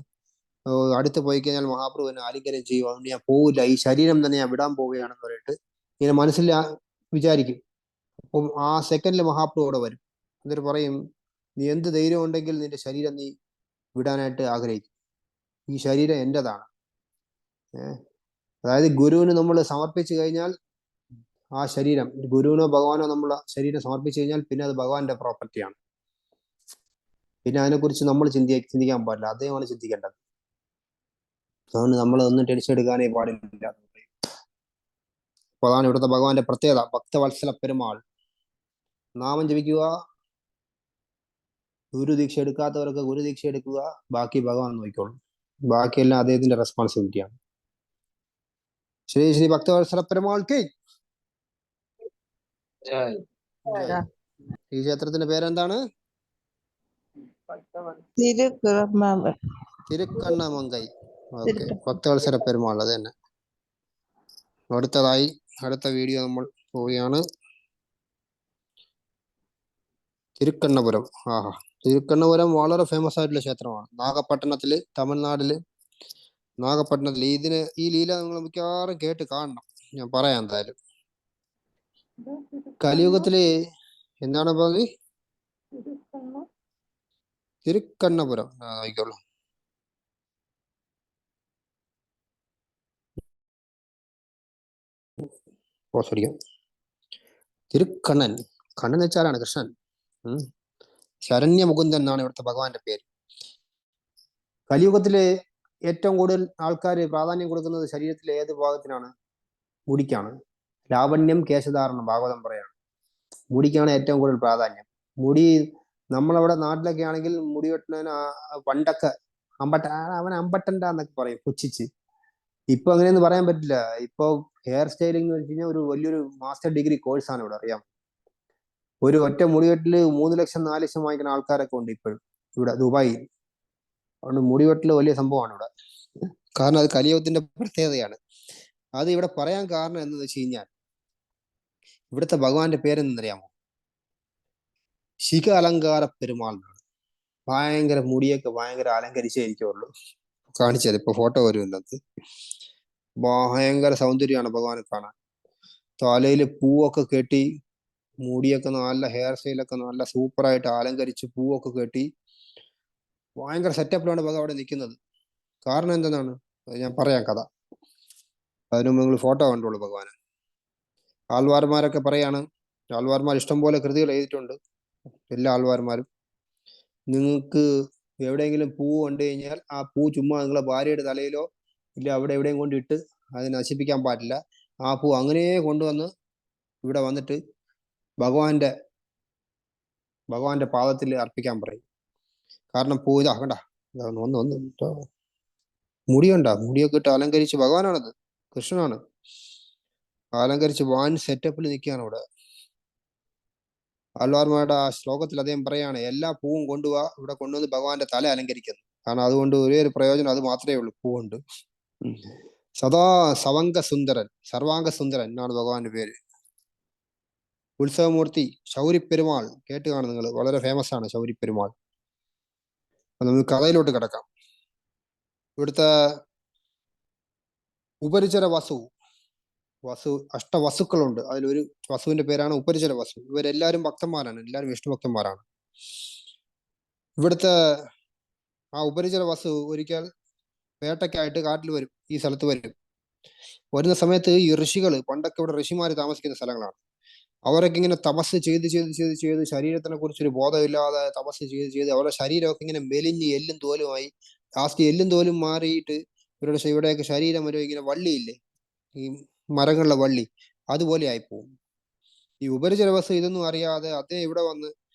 അടുത്ത് പോയി കഴിഞ്ഞാൽ മഹാപ്രഭു എന്നെ ആലിംഗനം ചെയ്യും, അതുകൊണ്ട് ഞാൻ പോവില്ല, ഈ ശരീരം തന്നെ ഞാൻ വിടാൻ പോവുകയാണെന്ന് പറഞ്ഞിട്ട് ഇങ്ങനെ മനസ്സിൽ വിചാരിക്കും. അപ്പം ആ സെക്കൻഡിൽ മഹാപ്രഭു അവിടെ വരും. എന്നിട്ട് പറയും, നീ എന്ത് ധൈര്യം ഉണ്ടെങ്കിൽ നിന്റെ ശരീരം നീ വിടാനായിട്ട് ആഗ്രഹിക്കും, ഈ ശരീരം എന്റേതാണ്. അതായത് ഗുരുവിന് നമ്മൾ സമർപ്പിച്ചു കഴിഞ്ഞാൽ ആ ശരീരം, ഗുരുവിനോ ഭഗവാനോ നമ്മൾ ശരീരം സമർപ്പിച്ചു കഴിഞ്ഞാൽ പിന്നെ അത് ഭഗവാന്റെ പ്രോപ്പർട്ടിയാണ്. പിന്നെ അതിനെക്കുറിച്ച് നമ്മൾ ചിന്തിക്കാൻ പാടില്ല, അദ്ദേഹമാണ് ചിന്തിക്കേണ്ടത്. അതുകൊണ്ട് നമ്മൾ ഒന്നും ടെൻഷൻ എടുക്കാനേ പാടില്ല. അപ്പൊ അതാണ് ഇവിടുത്തെ ഭഗവാന്റെ പ്രത്യേകത. ഭക്തവത്സല പെരുമാൾ. നാമം ജപിക്കുക, ഗുരുദീക്ഷ എടുക്കാത്തവരൊക്കെ ഗുരുദീക്ഷ എടുക്കുക, ബാക്കി ഭഗവാൻ നോക്കിക്കോളും. ബാക്കിയെല്ലാം അദ്ദേഹത്തിന്റെ റെസ്പോൺസിബിലിറ്റിയാണ്. ശ്രീ ശ്രീ ഭക്തവത്സല പെരുമാൾ കി ഈ ക്ഷേത്രത്തിന്റെ പേരെന്താണ്? തിരുക്കണ്ണമങ്കൈ. ഓക്കെ, ഭക്തവത്സര പെരുമാൾ, അത് തന്നെ. അടുത്തതായി അടുത്ത വീഡിയോ നമ്മൾ പോവുകയാണ്. തിരുക്കണ്ണപുരം. ആഹാ, തിരുക്കണ്ണപുരം വളരെ ഫേമസ് ആയിട്ടുള്ള ക്ഷേത്രമാണ്. നാഗപട്ടണത്തില്, തമിഴ്നാട്ടില് നാഗപട്ടണത്തില്. ഈ ലീല നിങ്ങൾ മിക്കവാറും കേട്ട് കാണണം, ഞാൻ പറയാം എന്തായാലും. കലിയുഗത്തില് എന്താണ് പറഞ്ഞത്? തിരുക്കണ്ണപുരം. ആയിക്കോളൂ. തിരുക്കണ്ണൻ. കണ്ണൻ വെച്ചാലാണ് കൃഷ്ണൻ. ശരണ്യ മുകുന്ദൻ എന്നാണ് ഇവിടുത്തെ ഭഗവാന്റെ പേര്. കലിയുഗത്തില് ഏറ്റവും കൂടുതൽ ആൾക്കാർ പ്രാധാന്യം കൊടുക്കുന്നത് ശരീരത്തിലെ ഏത് ഭാഗത്തിനാണ്? മുടിക്കാണ്. ലാവണ്യം കേശധാരണം, ഭാഗവതം പറയാണ്. മുടിക്കാണ് ഏറ്റവും കൂടുതൽ പ്രാധാന്യം. മുടി നമ്മളവിടെ നാട്ടിലൊക്കെ ആണെങ്കിൽ മുടി വെട്ടുന്നതിന് പണ്ടൊക്കെ അവൻ അമ്പട്ടൻ്റെന്നൊക്കെ പറയും പുച്ഛിച്ച്. ഇപ്പൊ അങ്ങനെയൊന്നും പറയാൻ പറ്റില്ല. ഇപ്പൊ ഹെയർ സ്റ്റൈലിംഗ് എന്ന് വെച്ച് കഴിഞ്ഞാൽ ഒരു വലിയൊരു മാസ്റ്റർ ഡിഗ്രി കോഴ്സാണ് ഇവിടെ, അറിയാം. ഒരു ഒറ്റ മുടിവെട്ടില് 3 ലക്ഷം 4 ലക്ഷം വാങ്ങിക്കുന്ന ആൾക്കാരൊക്കെ ഉണ്ട് ഇപ്പോഴും ഇവിടെ ദുബായിൽ. അതുകൊണ്ട് മുടിവെട്ടില് വലിയ സംഭവമാണ് ഇവിടെ. കാരണം അത് കലിയുഗത്തിന്റെ പ്രത്യേകതയാണ്. അത് ഇവിടെ പറയാൻ കാരണം എന്ന് വെച്ച് കഴിഞ്ഞാൽ ഇവിടുത്തെ ഭഗവാന്റെ പേരെന്നറിയാമോ? ശിഖ അലങ്കാര പെരുമാൾ എന്നാണ്. ഭയങ്കര മുടിയൊക്കെ ഭയങ്കര അലങ്കരിച്ചേരിക്കുള്ളൂ. കാണിച്ചത് ഇപ്പൊ ഫോട്ടോ വരും ഇതിനകത്ത്. ഭയങ്കര സൗന്ദര്യമാണ് ഭഗവാനെ കാണാൻ. തലയിൽ പൂവൊക്കെ കെട്ടി, മുടിയൊക്കെ നല്ല ഹെയർ സ്റ്റൈലൊക്കെ നല്ല സൂപ്പറായിട്ട് അലങ്കരിച്ച് പൂവൊക്കെ കെട്ടി ഭയങ്കര സെറ്റപ്പിലാണ് ഭഗവാൻ അവിടെ നിൽക്കുന്നത്. കാരണം എന്തെന്നാണ് ഞാൻ പറയാം കഥ. അതിനു മുമ്പ് നിങ്ങൾ ഫോട്ടോ കണ്ടോളൂ ഭഗവാന്. ആൾവാർമാരൊക്കെ പറയാണ്, ആൾവാർമാർ ഇഷ്ടംപോലെ കൃതികൾ എഴുതിയിട്ടുണ്ട്. എല്ലാ ആൾവാർമാരും, നിങ്ങൾക്ക് എവിടെയെങ്കിലും പൂ കണ്ടു കഴിഞ്ഞാൽ ആ പൂ ചുമ്മാ നിങ്ങളെ ഭാര്യയുടെ തലയിലോ ഇല്ല അവിടെ എവിടെയും കൊണ്ടിട്ട് അത് നശിപ്പിക്കാൻ പാടില്ല. ആ പൂ അങ്ങനെ കൊണ്ടുവന്ന് ഇവിടെ വന്നിട്ട് ഭഗവാന്റെ പാദത്തിൽ അർപ്പിക്കാൻ പറയും. കാരണം പൂ ഇതാ കണ്ട, മുടിയുണ്ട, മുടിയൊക്കെ ഇട്ട് അലങ്കരിച്ച് ഭഗവാനാണത്, കൃഷ്ണനാണ്. അലങ്കരിച്ച് വാൻ സെറ്റപ്പിൽ നിൽക്കുകയാണ് ഇവിടെ. ആൾവാർമാരുടെ ആ ശ്ലോകത്തിൽ അദ്ദേഹം പറയാണ്, എല്ലാ പൂവും കൊണ്ടുപോവാ, ഇവിടെ കൊണ്ടുവന്ന് ഭഗവാന്റെ തല അലങ്കരിക്കുന്നു. കാരണം അതുകൊണ്ട് ഒരേ ഒരു പ്രയോജനം അത് മാത്രമേ ഉള്ളൂ, പൂവുണ്ട്. സദാ സവംഗ സുന്ദരൻ, സർവാംഗ സുന്ദരൻ എന്നാണ് ഭഗവാന്റെ പേര്. ഉത്സവമൂർത്തി ശൗരി പെരുമാൾ കേട്ട് കാണും നിങ്ങൾ, വളരെ ഫേമസ് ആണ് ശൗരി പെരുമാൾ. അപ്പൊ നമുക്ക് കഥയിലോട്ട് കിടക്കാം. ഇവിടുത്തെ ഉപരിചര വസു അഷ്ടവസുക്കളുണ്ട്. അതിലൊരു വസുവിന്റെ പേരാണ് ഉപരിചര വസു. ഇവരെല്ലാരും ഭക്തന്മാരാണ്, എല്ലാവരും വിഷ്ണു ഭക്തന്മാരാണ്. ഇവിടുത്തെ ആ ഉപരിചര വസു ഒരിക്കൽ വേട്ടയ്ക്കായിട്ട് കാട്ടിൽ വരും, ഈ സ്ഥലത്ത് വരും. വരുന്ന സമയത്ത് ഈ ഋഷികള്, പണ്ടൊക്കെ ഇവിടെ ഋഷിമാര് താമസിക്കുന്ന സ്ഥലങ്ങളാണ്, അവരൊക്കെ ഇങ്ങനെ തപസ് ചെയ്ത് ശരീരത്തിനെ കുറിച്ചൊരു ബോധമില്ലാതെ തപസ് ചെയ്ത് അവരുടെ ശരീരമൊക്കെ ഇങ്ങനെ മെലിഞ്ഞ് എല്ലും തോലുമായി ലാസ്റ്റ് എല്ലും തോലും മാറിയിട്ട് ഇവരുടെ ഇവിടെയൊക്കെ ശരീരം വരെ ഇങ്ങനെ വള്ളിയില്ലേ, ഈ മരങ്ങളുടെ വള്ളി, അതുപോലെ ആയിപ്പോവും. ഈ ഉപരിതല വസ്തു ഇതൊന്നും അറിയാതെ അദ്ദേഹം ഇവിടെ വന്ന്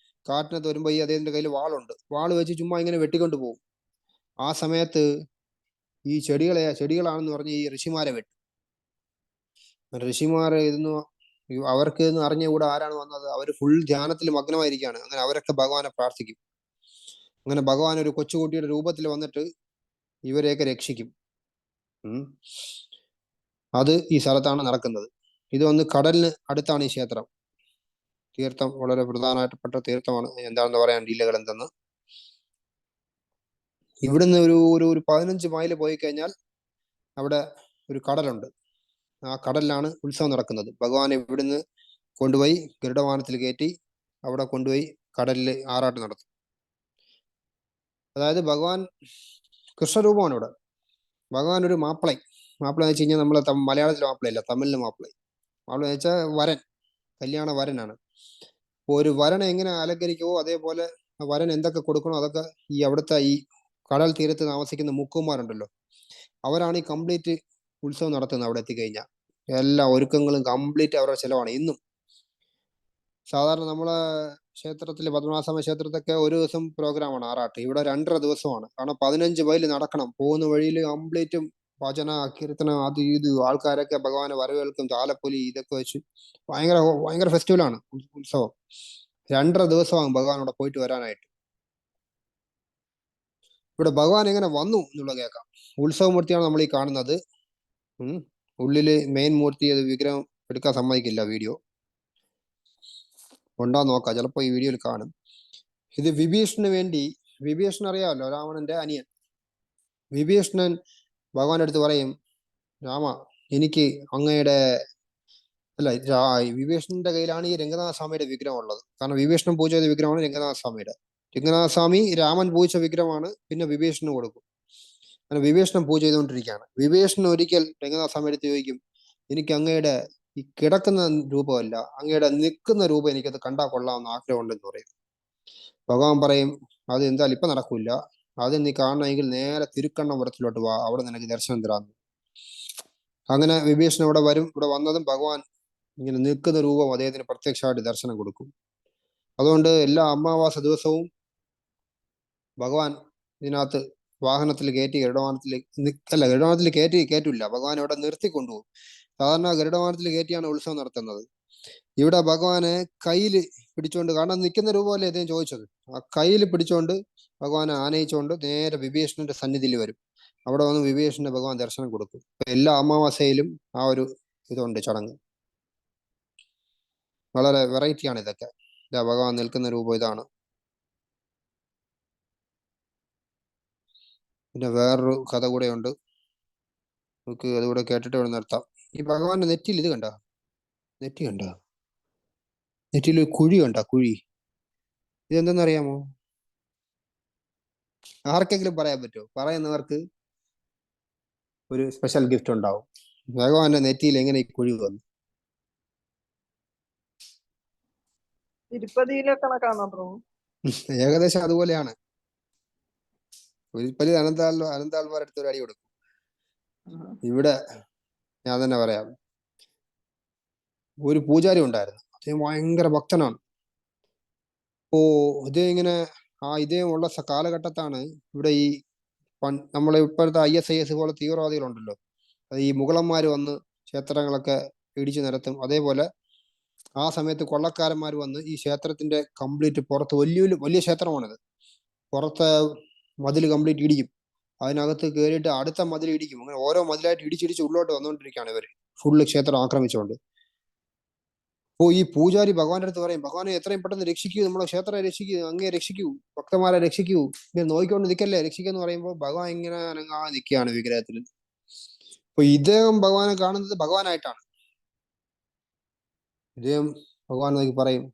കാട്ടിനകത്ത് വരുമ്പോൾ ഈ അദ്ദേഹത്തിന്റെ കയ്യിൽ വാളുണ്ട്, വാള് വെച്ച് ചുമ്മാ ഇങ്ങനെ വെട്ടിക്കൊണ്ട് പോകും. ആ സമയത്ത് ഈ ചെടികളാണെന്ന് പറഞ്ഞ് ഈ ഋഷിമാരെ വെട്ടും. ഋഷിമാരെ ഇതൊന്നും അവർക്ക് ഇതൊന്നും അറിഞ്ഞുകൂടെ ആരാണ് വന്നത്, അവർ ഫുൾ ധ്യാനത്തിൽ മഗ്നമായിരിക്കുകയാണ്. അങ്ങനെ അവരൊക്കെ ഭഗവാനെ പ്രാർത്ഥിക്കും. അങ്ങനെ ഭഗവാൻ ഒരു കൊച്ചുകുട്ടിയുടെ രൂപത്തിൽ വന്നിട്ട് ഇവരെയൊക്കെ രക്ഷിക്കും. അത് ഈ സ്ഥലത്താണ് നടക്കുന്നത്. ഇത് വന്ന് കടലിന് അടുത്താണ് ഈ ക്ഷേത്രം. തീർത്ഥം വളരെ പ്രധാനപ്പെട്ട തീർത്ഥമാണ്. എന്താണെന്ന് പറയാൻ ജില്ലകൾ എന്തെന്ന്. ഇവിടുന്ന് ഒരു 15 മൈല് പോയി കഴിഞ്ഞാൽ അവിടെ ഒരു കടലുണ്ട്. ആ കടലിലാണ് ഉത്സവം നടക്കുന്നത്. ഭഗവാൻ ഇവിടുന്ന് കൊണ്ടുപോയി ഗരുഡവാഹനത്തിൽ കയറ്റി അവിടെ കൊണ്ടുപോയി കടലിൽ ആറാട്ട് നടത്തും. അതായത് ഭഗവാൻ കൃഷ്ണരൂപമാണ് ഇവിടെ. ഭഗവാൻ ഒരു മാപ്പിളை എന്ന് വെച്ച് കഴിഞ്ഞാൽ നമ്മളെ മലയാളത്തിൽ മാപ്പിളയല്ല, തമിഴിൽ മാപ്പിളை എന്ന് വെച്ചാൽ വരൻ, കല്യാണ വരനാണ്. അപ്പോൾ ഒരു വരനെ എങ്ങനെ അലങ്കരിക്കുമോ അതേപോലെ വരൻ എന്തൊക്കെ കൊടുക്കണോ അതൊക്കെ ഈ അവിടുത്തെ ഈ കടൽ തീരത്ത് താമസിക്കുന്ന മുക്കുമാരുണ്ടല്ലോ, അവരാണ് ഈ കംപ്ലീറ്റ് ഉത്സവം നടത്തുന്നത്. അവിടെ എത്തിക്കഴിഞ്ഞാൽ എല്ലാ ഒരുക്കങ്ങളും കംപ്ലീറ്റ് അവരുടെ ചെലവാണ്. ഇന്നും സാധാരണ നമ്മളെ ക്ഷേത്രത്തിൽ പത്മനാഭസ്വാമി ക്ഷേത്രത്തൊക്കെ ഒരു ദിവസം പ്രോഗ്രാമാണ് ആറാട്ട്. ഇവിടെ 2.5 ദിവസമാണ്. കാരണം 15 മൈൽ നടക്കണം. പോകുന്ന വഴിയിൽ കംപ്ലീറ്റും ഭജന കീർത്തനം അത് ഇത്, ആൾക്കാരൊക്കെ ഭഗവാനെ വരവേൽക്കും, താലപ്പൊലി ഇതൊക്കെ വെച്ച് ഭയങ്കര ഫെസ്റ്റിവലാണ് ഉത്സവം. 2.5 ദിവസമാകും ഭഗവാൻ അവിടെ പോയിട്ട് വരാനായിട്ട്. ഇവിടെ ഭഗവാൻ എങ്ങനെ വന്നു എന്നുള്ളത് കേൾക്കാം. ഉത്സവമൂർത്തിയാണ് നമ്മൾ ഈ കാണുന്നത്. ഉള്ളില് മെയിൻ മൂർത്തി, അത് വിഗ്രഹം എടുക്കാൻ സമ്മതിക്കില്ല. വീഡിയോ ഉണ്ടാന്ന് നോക്കാം, ചിലപ്പോൾ ഈ വീഡിയോയിൽ കാണും. ഇത് വിഭീഷണന് വേണ്ടി, വിഭീഷണൻ അറിയാമല്ലോ, രാവണന്റെ അനിയൻ. വിഭീഷണൻ ഭഗവാന്റെ അടുത്ത് പറയും, രാമ എനിക്ക് അങ്ങയുടെ വിഭീഷണന്റെ കയ്യിലാണ് ഈ രംഗനാഥ സ്വാമിയുടെ വിഗ്രഹം ഉള്ളത്. കാരണം വിഭീഷണൻ പൂജ ചെയ്ത വിഗ്രഹമാണ് രംഗനാഥ സ്വാമിയുടെ. രംഗനാഥ സ്വാമി രാമൻ പൂജിച്ച വിഗ്രഹമാണ്, പിന്നെ വിഭീഷണന് കൊടുക്കും. അങ്ങനെ വിഭീഷണൻ പൂജ ചെയ്തുകൊണ്ടിരിക്കുകയാണ്. വിഭീഷണൻ ഒരിക്കൽ രംഗനാഥ സ്വാമി എടുത്ത് ചോദിക്കും, എനിക്ക് അങ്ങയുടെ ഈ കിടക്കുന്ന രൂപമല്ല, അങ്ങയുടെ നിൽക്കുന്ന രൂപം എനിക്കത് കണ്ടാൽ കൊള്ളാമെന്ന് ആഗ്രഹമുണ്ടെന്ന് പറയും. ഭഗവാൻ പറയും, അത് എന്തായാലും ഇപ്പൊ നടക്കൂല, അത് നീ കാണണമെങ്കിൽ നേരെ തിരുക്കണ്ണപുരത്തിലോട്ട് വാ, അവിടെ നിനക്ക് ദർശനം തരാമെന്ന്. അങ്ങനെ വിഭീഷണൻ ഇവിടെ വരും. ഇവിടെ വന്നതും ഭഗവാൻ ഇങ്ങനെ നിൽക്കുന്ന രൂപം അദ്ദേഹത്തിന് പ്രത്യക്ഷമായിട്ട് ദർശനം കൊടുക്കും. അതുകൊണ്ട് എല്ലാ അമാവാസ ദിവസവും ഭഗവാൻ ഇതിനകത്ത് വാഹനത്തിൽ കയറ്റി ഗരുഡവാഹനത്തിൽ കയറ്റില്ല, ഭഗവാൻ ഇവിടെ നിർത്തി കൊണ്ടുപോകും. സാധാരണ ഗരുഡവാഹനത്തിൽ കയറ്റിയാണ് ഉത്സവം നടത്തുന്നത്. ഇവിടെ ഭഗവാനെ കയ്യിൽ പിടിച്ചുകൊണ്ട്, കാരണം നിൽക്കുന്ന രൂപമല്ലേ അദ്ദേഹം ചോദിച്ചത്, ആ കയ്യിൽ പിടിച്ചുകൊണ്ട് ഭഗവാനെ ആനയിച്ചുകൊണ്ട് നേരെ വിഭീഷണന്റെ സന്നിധിയിൽ വരും. അവിടെ വന്ന് വിഭീഷണന്റെ ഭഗവാൻ ദർശനം കൊടുക്കും. എല്ലാ അമാവാസയിലും ആ ഒരു ഇതുണ്ട്, ചടങ്ങ്. വളരെ വെറൈറ്റിയാണ് ഇതൊക്കെ. ഭഗവാൻ നിൽക്കുന്ന രൂപം ഇതാണ്. പിന്നെ വേറൊരു കഥ കൂടെ ഉണ്ട്, നമുക്ക് അതുകൂടെ കേട്ടിട്ട് ഇവിടെ നിർത്താം. ഈ ഭഗവാന്റെ നെറ്റിയിൽ ഇത് കണ്ട, നെറ്റിയിൽ ഒരു കുഴി കണ്ട, കുഴി. ഇതെന്തെന്നറിയാമോ? ആർക്കെങ്കിലും പറയാൻ പറ്റുമോ? പറയുന്നവർക്ക് ഒരു സ്പെഷ്യൽ ഗിഫ്റ്റ് ഉണ്ടാവും. ഭഗവാന്റെ നെറ്റിയിൽ എങ്ങനെ ഈ കുഴി വന്നു? തിരുപ്പതിയിലെ കണക്കാണോ പ്രഭു? ഏകദേശം അതുപോലെയാണ്. തിരുപ്പതി അനന്താൾമാരെടുത്ത് ഒരു അടി കൊടുക്കും. ഇവിടെ ഞാൻ തന്നെ പറയാം, ഒരു പൂജാരി ഉണ്ടായിരുന്നു. അദ്ദേഹം ഭയങ്കര ഭക്തനാണ്. അപ്പോ ഇദ്ദേഹം ഉള്ള കാലഘട്ടത്താണ് ഇവിടെ ഈ നമ്മളെ ഇപ്പോഴത്തെ ISIS പോലെ തീവ്രവാദികളുണ്ടല്ലോ, അത് ഈ മുഗളന്മാർ വന്ന് ക്ഷേത്രങ്ങളൊക്കെ ഇടിച്ചു നിരത്തും. അതേപോലെ ആ സമയത്ത് കൊള്ളക്കാരന്മാർ വന്ന് ഈ ക്ഷേത്രത്തിന്റെ കംപ്ലീറ്റ് പുറത്ത്, വലിയ ക്ഷേത്രമാണിത്, പുറത്തെ മതിൽ കംപ്ലീറ്റ് ഇടിക്കും. അതിനകത്ത് കയറിയിട്ട് അടുത്ത മതിൽ ഇടിക്കും. അങ്ങനെ ഓരോ മതിലായിട്ട് ഇടിച്ചിടിച്ച് ഉള്ളോട്ട് വന്നുകൊണ്ടിരിക്കുകയാണ് ഇവർ, ഫുള്ള് ക്ഷേത്രം ആക്രമിച്ചുകൊണ്ട്. അപ്പോൾ ഈ പൂജാരി ഭഗവാന്റെ അടുത്ത് പറയും, ഭഗവാനെ എത്രയും പെട്ടെന്ന് രക്ഷിക്കൂ, നമ്മളെ ക്ഷേത്രം രക്ഷിക്കൂ, അങ്ങേ രക്ഷിക്കൂ, ഭക്തന്മാരെ രക്ഷിക്കൂ, ഇങ്ങനെ നോക്കിക്കൊണ്ട് നിൽക്കല്ലേ, രക്ഷിക്കാന്ന് പറയുമ്പോൾ ഭഗവാൻ ഇങ്ങനെ അനങ്ങാതെ നിൽക്കുകയാണ് വിഗ്രഹത്തിൽ. അപ്പൊ ഇദ്ദേഹം ഭഗവാനെ കാണുന്നത് ഭഗവാനായിട്ടാണ്. ഇദ്ദേഹം ഭഗവാൻ നോക്കി പറയും,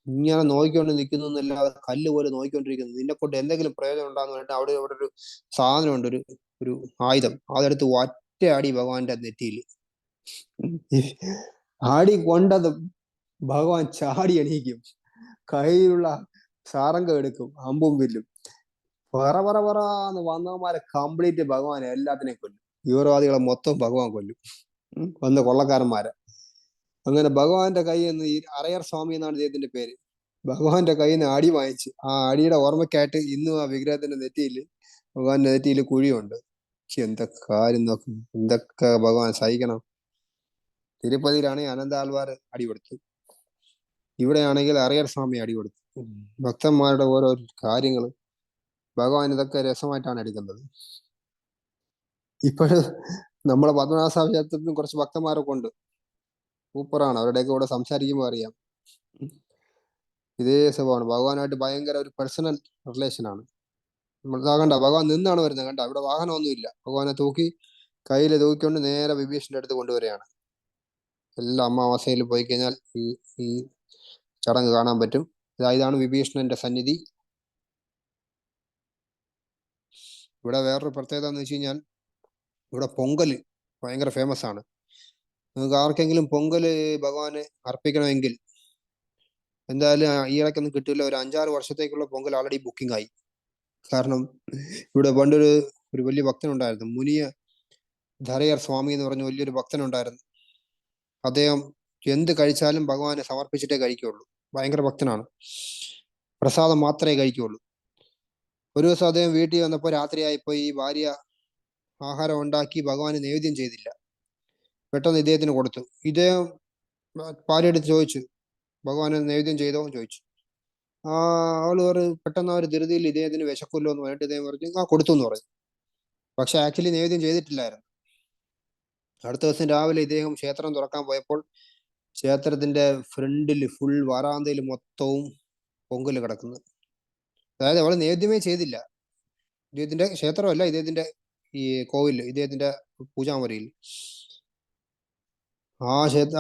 ഇങ്ങനെ നോക്കിക്കൊണ്ട് നിൽക്കുന്നു എന്നല്ലാതെ കല്ല് പോലെ നോക്കിക്കൊണ്ടിരിക്കുന്നു, നിന്നെ കൊണ്ട് എന്തെങ്കിലും പ്രയോജനം ഉണ്ടാകുന്ന പറഞ്ഞിട്ട് അവിടെ ഒരു സാധനമുണ്ട്, ഒരു ആയുധം, അതെടുത്ത് ഒറ്റയടി ഭഗവാന്റെ നെറ്റിയിൽ ആടി കൊണ്ടത് ഭഗവാൻ ചാടി എണീക്കും. കയ്യിലുള്ള സാരംഗം എടുക്കും, അമ്പും വില്ലും പറന്ന് വന്നവന്മാരെ കംപ്ലീറ്റ് ഭഗവാൻ എല്ലാത്തിനെയും കൊല്ലും. തീവ്രവാദികളെ മൊത്തം ഭഗവാൻ കൊല്ലും. വന്ന കൊള്ളക്കാരന്മാരെ. അങ്ങനെ ഭഗവാന്റെ കയ്യിൽ നിന്ന് ഈ അറയർ സ്വാമി എന്നാണ് ഇദ്ദേഹത്തിന്റെ പേര്. ഭഗവാന്റെ കയ്യിൽ നിന്ന് അടി വാങ്ങിച്ച് ആ അടിയുടെ ഓർമ്മയ്ക്കായിട്ട് ഇന്നും ആ വിഗ്രഹത്തിന്റെ നെറ്റിയിൽ ഭഗവാന്റെ നെറ്റിയിൽ കുഴിയുണ്ട്. എന്തൊക്കെ കാര്യം നോക്കും, എന്തൊക്കെ ഭഗവാൻ സഹിക്കണം. തിരുപ്പതിയിലാണെങ്കിൽ അനന്താൽവാർ അടി കൊടുത്തു, ഇവിടെയാണെങ്കിൽ അറയർ സ്വാമി അടി കൊടുത്തു. ഭക്തന്മാരുടെ ഓരോ കാര്യങ്ങൾ ഭഗവാൻ ഇതൊക്കെ രസമായിട്ടാണ് എടുക്കുന്നത്. ഇപ്പോഴും നമ്മളെ പത്മനാഭ ക്ഷേത്രത്തിലും കുറച്ച് ഭക്തന്മാരൊക്കെ ഉണ്ട്, സൂപ്പറാണ്. അവരുടെയൊക്കെ കൂടെ സംസാരിക്കുമ്പോൾ അറിയാം ഇതേ സ്വഭാവമാണ്. ഭഗവാനായിട്ട് ഭയങ്കര ഒരു പേഴ്സണൽ റിലേഷൻ ആണ്. നമ്മൾ കണ്ട ഭഗവാൻ നിന്നാണ് വരുന്നത്, കണ്ട ഇവിടെ വാഹനമൊന്നുമില്ല. ഭഗവാനെ തൂക്കി കയ്യിൽ തൂക്കിക്കൊണ്ട് നേരെ വിഭീഷണന്റെ അടുത്ത് കൊണ്ടുവരികയാണ്. എല്ലാ അമാവാസയിൽ പോയി കഴിഞ്ഞാൽ ഈ ചടങ്ങ് കാണാൻ പറ്റും. ഇതാണ് വിഭീഷണന്റെ സന്നിധി. ഇവിടെ വേറൊരു പ്രത്യേകത എന്ന് വെച്ച് കഴിഞ്ഞാൽ ഇവിടെ പൊങ്കല് ഭയങ്കര ഫേമസ് ആണ്. നിങ്ങൾക്ക് ആർക്കെങ്കിലും പൊങ്കല് ഭഗവാന് അർപ്പിക്കണമെങ്കിൽ എന്തായാലും ഈ ഇടയ്ക്കൊന്നും കിട്ടില്ല. ഒരു 5-6 വർഷത്തേക്കുള്ള പൊങ്കൽ ആൾറെഡി ബുക്കിംഗ് ആയി. കാരണം ഇവിടെ പണ്ടൊരു വലിയ ഭക്തനുണ്ടായിരുന്നു, മുനിയ ധരയർ സ്വാമി എന്ന് പറഞ്ഞ വലിയൊരു ഭക്തനുണ്ടായിരുന്നു. അദ്ദേഹം എന്ത് കഴിച്ചാലും ഭഗവാനെ സമർപ്പിച്ചിട്ടേ കഴിക്കുള്ളൂ. ഭയങ്കര ഭക്തനാണ്, പ്രസാദം മാത്രമേ കഴിക്കുള്ളൂ. ഒരു ദിവസം അദ്ദേഹം വീട്ടിൽ വന്നപ്പോൾ രാത്രിയായപ്പോ ഈ ഭാര്യ ആഹാരം ഉണ്ടാക്കി ഭഗവാന് നൈവേദ്യം ചെയ്തില്ല. പെട്ടെന്ന് ഇദ്ദേഹത്തിന് കൊടുത്തു. ഇദ്ദേഹം ഭാര്യയുടെ ചോദിച്ചു, ഭഗവാന് നൈവേദ്യം ചെയ്തോ എന്ന് ചോദിച്ചു. അവള് പെട്ടെന്ന് ആ ഒരു ധൃതിയിൽ ഇദ്ദേഹത്തിന് വിശക്കുമല്ലോ എന്ന് പറഞ്ഞിട്ട് ഇദ്ദേഹം പറഞ്ഞു കൊടുത്തു എന്ന് പറഞ്ഞു. പക്ഷെ ആക്ച്വലി നൈവേദ്യം ചെയ്തിട്ടില്ലായിരുന്നു. അടുത്ത ദിവസം രാവിലെ ഇദ്ദേഹം ക്ഷേത്രം തുറക്കാൻ പോയപ്പോൾ ക്ഷേത്രത്തിന്റെ ഫ്രണ്ടിൽ ഫുൾ വരാന്തയിൽ മൊത്തവും പൊങ്കൽ കിടക്കുന്നു. അതായത് അവള് നൈവേദ്യമേ ചെയ്തില്ല. ഇദ്ദേഹത്തിന്റെ ക്ഷേത്രമല്ല, ഇദ്ദേഹത്തിന്റെ ഈ കോവില്, ഇദ്ദേഹത്തിന്റെ പൂജാമുറിയിൽ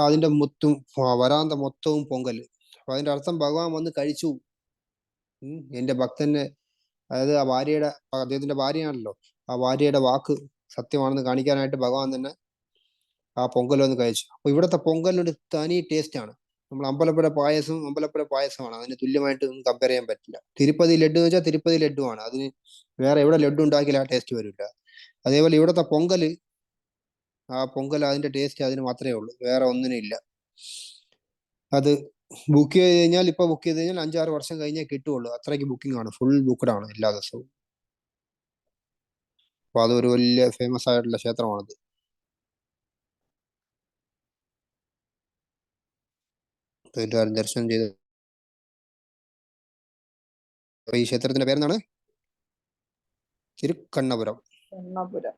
അതിന്റെ മൊത്തം വരാന്ത മൊത്തവും പൊങ്കല്. അപ്പൊ അതിന്റെ അർത്ഥം ഭഗവാൻ വന്ന് കഴിച്ചു. എന്റെ ഭക്തന്റെ, അതായത് ആ ഭാര്യയുടെ, അദ്ദേഹത്തിന്റെ ഭാര്യയാണല്ലോ, ആ ഭാര്യയുടെ വാക്ക് സത്യമാണെന്ന് കാണിക്കാനായിട്ട് ഭഗവാൻ തന്നെ ആ പൊങ്കൽ വന്ന് കഴിച്ചു. അപ്പൊ ഇവിടുത്തെ പൊങ്കലിനൊരു തനി ടേസ്റ്റ് ആണ്. നമ്മൾ അമ്പലപ്പുഴ പായസമാണ്, അതിന് തുല്യമായിട്ട് ഒന്നും കമ്പയർ ചെയ്യാൻ പറ്റില്ല. തിരുപ്പതി ലഡു എന്ന് വെച്ചാൽ തിരുപ്പതി ലഡു ആണ്, അതിന് വേറെ എവിടെ ലഡു ഉണ്ടാക്കിയാൽ ആ ടേസ്റ്റ് വരില്ല. അതേപോലെ ഇവിടുത്തെ പൊങ്കല്, ആ പൊങ്കൽ അതിന്റെ ടേസ്റ്റ് അതിന് മാത്രമേ ഉള്ളൂ, വേറെ ഒന്നിനും ഇല്ല. അത് ബുക്ക് ചെയ്ത് കഴിഞ്ഞാൽ 5-6 വർഷം കഴിഞ്ഞേ കിട്ടുള്ളൂ. അത്രയ്ക്ക് ബുക്കിംഗ് ആണ്, ഫുൾ ബുക്ക്ഡ് ആണ് എല്ലാ ദിവസവും. അപ്പൊ അതൊരു വലിയ ഫേമസ് ആയിട്ടുള്ള ക്ഷേത്രമാണത്. എല്ലാവരും ദർശനം ചെയ്ത്. ഈ ക്ഷേത്രത്തിന്റെ പേരെന്താണ്? തിരുക്കണ്ണപുരം. കണ്ണപുരം.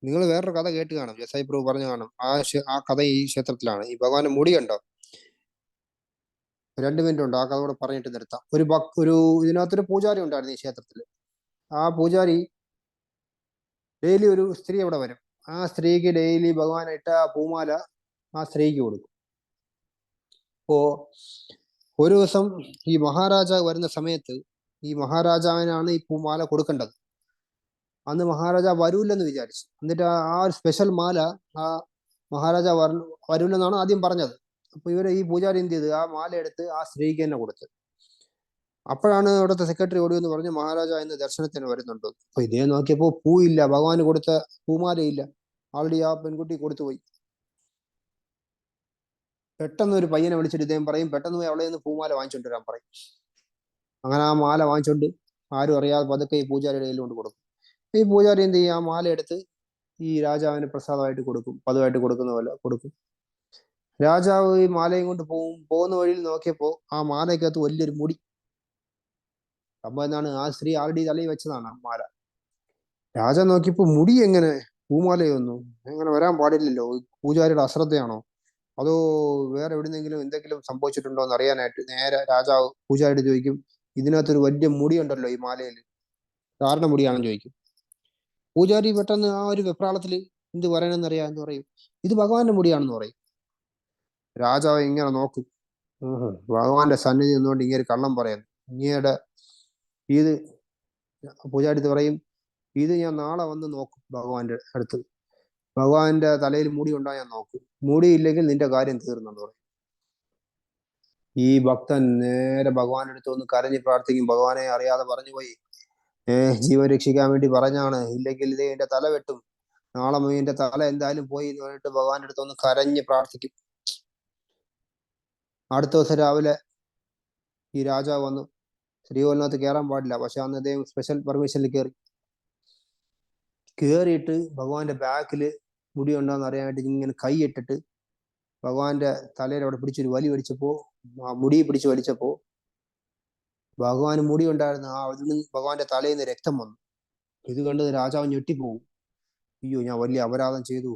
നിങ്ങൾ വേറൊരു കഥ കേട്ട് കാണും, ജസായി പ്രഭു പറഞ്ഞു കാണും. ആ കഥ ഈ ക്ഷേത്രത്തിലാണ്. ഈ ഭഗവാന്റെ മുടി കണ്ടോ? 2 മിനിറ്റ് ഉണ്ട്, ആ കഥ കൂടെ പറഞ്ഞിട്ട് നിർത്താം. ഇതിനകത്തൊരു പൂജാരി ഉണ്ടായിരുന്നു ഈ ക്ഷേത്രത്തിൽ. ആ പൂജാരി ഡെയിലി ഒരു സ്ത്രീ അവിടെ വരും. ആ സ്ത്രീക്ക് ഡെയിലി ഭഗവാൻ ഇട്ട പൂമാല ആ സ്ത്രീക്ക് കൊടുക്കും. അപ്പോ ഒരു ദിവസം ഈ മഹാരാജാവ് വരുന്ന സമയത്ത് ഈ മഹാരാജാവിനാണ് ഈ പൂമാല കൊടുക്കേണ്ടത്. അന്ന് മഹാരാജാവ് വരൂല്ലെന്ന് വിചാരിച്ചു. എന്നിട്ട് ആ ഒരു സ്പെഷ്യൽ മാല ആ മഹാരാജാവ് വരൂല്ലെന്നാണ് ആദ്യം പറഞ്ഞത്. അപ്പൊ ഈ പൂജാരി എന്ത് ചെയ്ത്, ആ മാല എടുത്ത് ആ സ്ത്രീക്ക് തന്നെ കൊടുത്തു. അപ്പോഴാണ് അവിടുത്തെ സെക്രട്ടറി ഓടി എന്ന് പറഞ്ഞു മഹാരാജാവ് ഇന്ന് ദർശനത്തിന് വരുന്നുണ്ടോ. അപ്പൊ ഇദ്ദേഹം നോക്കിയപ്പോ പൂയില്ല, ഭഗവാന് കൊടുത്ത പൂമാലയില്ല, ആൾറെഡി ആ പെൺകുട്ടി കൊടുത്തുപോയി. പെട്ടെന്ന് ഒരു പയ്യനെ വിളിച്ചിട്ട് ഇദ്ദേഹം പറയും, പെട്ടെന്ന് പോയി അവളെ നിന്ന് പൂമാല വാങ്ങിച്ചോണ്ട് വരാൻ പറയും. അങ്ങനെ ആ മാല വാങ്ങിച്ചോണ്ട് ആരും അറിയാതെ പതുക്കെ ഈ പൂജാരിയുടെ കയ്യിൽ കൊണ്ട് കൊടുക്കും. ഈ പൂജാരി എന്ത് ചെയ്യും, ആ മാല എടുത്ത് ഈ രാജാവിന് പ്രസാദമായിട്ട് കൊടുക്കും, പതിവായിട്ട് കൊടുക്കുന്ന പോലെ കൊടുക്കും. രാജാവ് ഈ മാലയും കൊണ്ട് പോകുന്ന വഴിയിൽ നോക്കിയപ്പോ ആ മാലയ്ക്കകത്ത് വലിയൊരു മുടി. അപ്പൊ എന്താണ്, ആ സ്ത്രീ ആൾറെഡി തലയിൽ വെച്ചതാണ് ആ മാല. രാജാവ് നോക്കിയപ്പോ മുടി എങ്ങനെ, പൂമാലയൊന്നും എങ്ങനെ വരാൻ പാടില്ലല്ലോ, പൂജാരിയുടെ അശ്രദ്ധയാണോ അതോ വേറെ എവിടുന്നെങ്കിലും എന്തെങ്കിലും സംഭവിച്ചിട്ടുണ്ടോ എന്ന് അറിയാനായിട്ട് നേരെ രാജാവ് പൂജാരിയോട് ചോദിക്കും, ഇതിനകത്തൊരു വലിയ മുടി ഉണ്ടല്ലോ ഈ മാലയിൽ, ആരുടെ മുടിയാണെന്ന് ചോദിക്കും. പൂജാരി പെട്ടെന്ന് ആ ഒരു വെപ്രാളത്തിൽ എന്ത് പറയണമെന്ന് അറിയാന്ന് പറയും, ഇത് ഭഗവാന്റെ മുടിയാണെന്ന് പറയും. രാജാവ് ഇങ്ങനെ നോക്കും, ഭഗവാന്റെ സന്നിധി നിന്നുകൊണ്ട് ഇങ്ങനെ കള്ളം പറയുന്നു. ഇങ്ങയുടെ ഇത് പൂജാരി പറയും, ഇത് ഞാൻ നാളെ വന്ന് നോക്കും ഭഗവാന്റെ അടുത്ത്, ഭഗവാന്റെ തലയിൽ മുടി ഉണ്ടോ ഞാൻ നോക്കും, മുടിയില്ലെങ്കിൽ നിന്റെ കാര്യം തീർന്നെന്ന് പറയും. ഈ ഭക്തൻ നേരെ ഭഗവാന്റെ അടുത്ത് ഒന്ന് കരഞ്ഞ് പ്രാർത്ഥിക്കും, ഭഗവാനെ അറിയാതെ പറഞ്ഞു പോയി, ജീവൻ രക്ഷിക്കാൻ വേണ്ടി പറഞ്ഞാണ്, ഇല്ലെങ്കിൽ ഇത് എന്റെ തല വെട്ടും, നാളെ എന്റെ തല എന്തായാലും പോയി എന്ന് പറഞ്ഞിട്ട് ഭഗവാന്റെ അടുത്ത് ഒന്ന് കരഞ്ഞ് പ്രാർത്ഥിക്കും. അടുത്ത ദിവസം രാവിലെ ഈ രാജാവ് വന്നു. ശ്രീകോലിനകത്ത് കയറാൻ പാടില്ല, പക്ഷെ അന്ന് അദ്ദേഹം സ്പെഷ്യൽ പെർമിഷനിൽ കയറിയിട്ട് ഭഗവാന്റെ ബാക്കിൽ മുടി ഉണ്ടോന്ന് അറിയാനായിട്ട് ഇങ്ങനെ കൈ ഇട്ടിട്ട് ഭഗവാന്റെ തലയിൽ അവിടെ പിടിച്ചൊരു വലി വലിച്ചപ്പോ, ആ മുടി പിടിച്ച് വലിച്ചപ്പോ ഭഗവാന് മുടി ഉണ്ടായിരുന്നു, അതിൽ നിന്ന് ഭഗവാന്റെ തലയിൽ നിന്ന് രക്തം വന്നു. ഇത് കണ്ട് രാജാവ് ഞെട്ടിപ്പോവും. അയ്യോ, ഞാൻ വലിയ അപരാധം ചെയ്തു,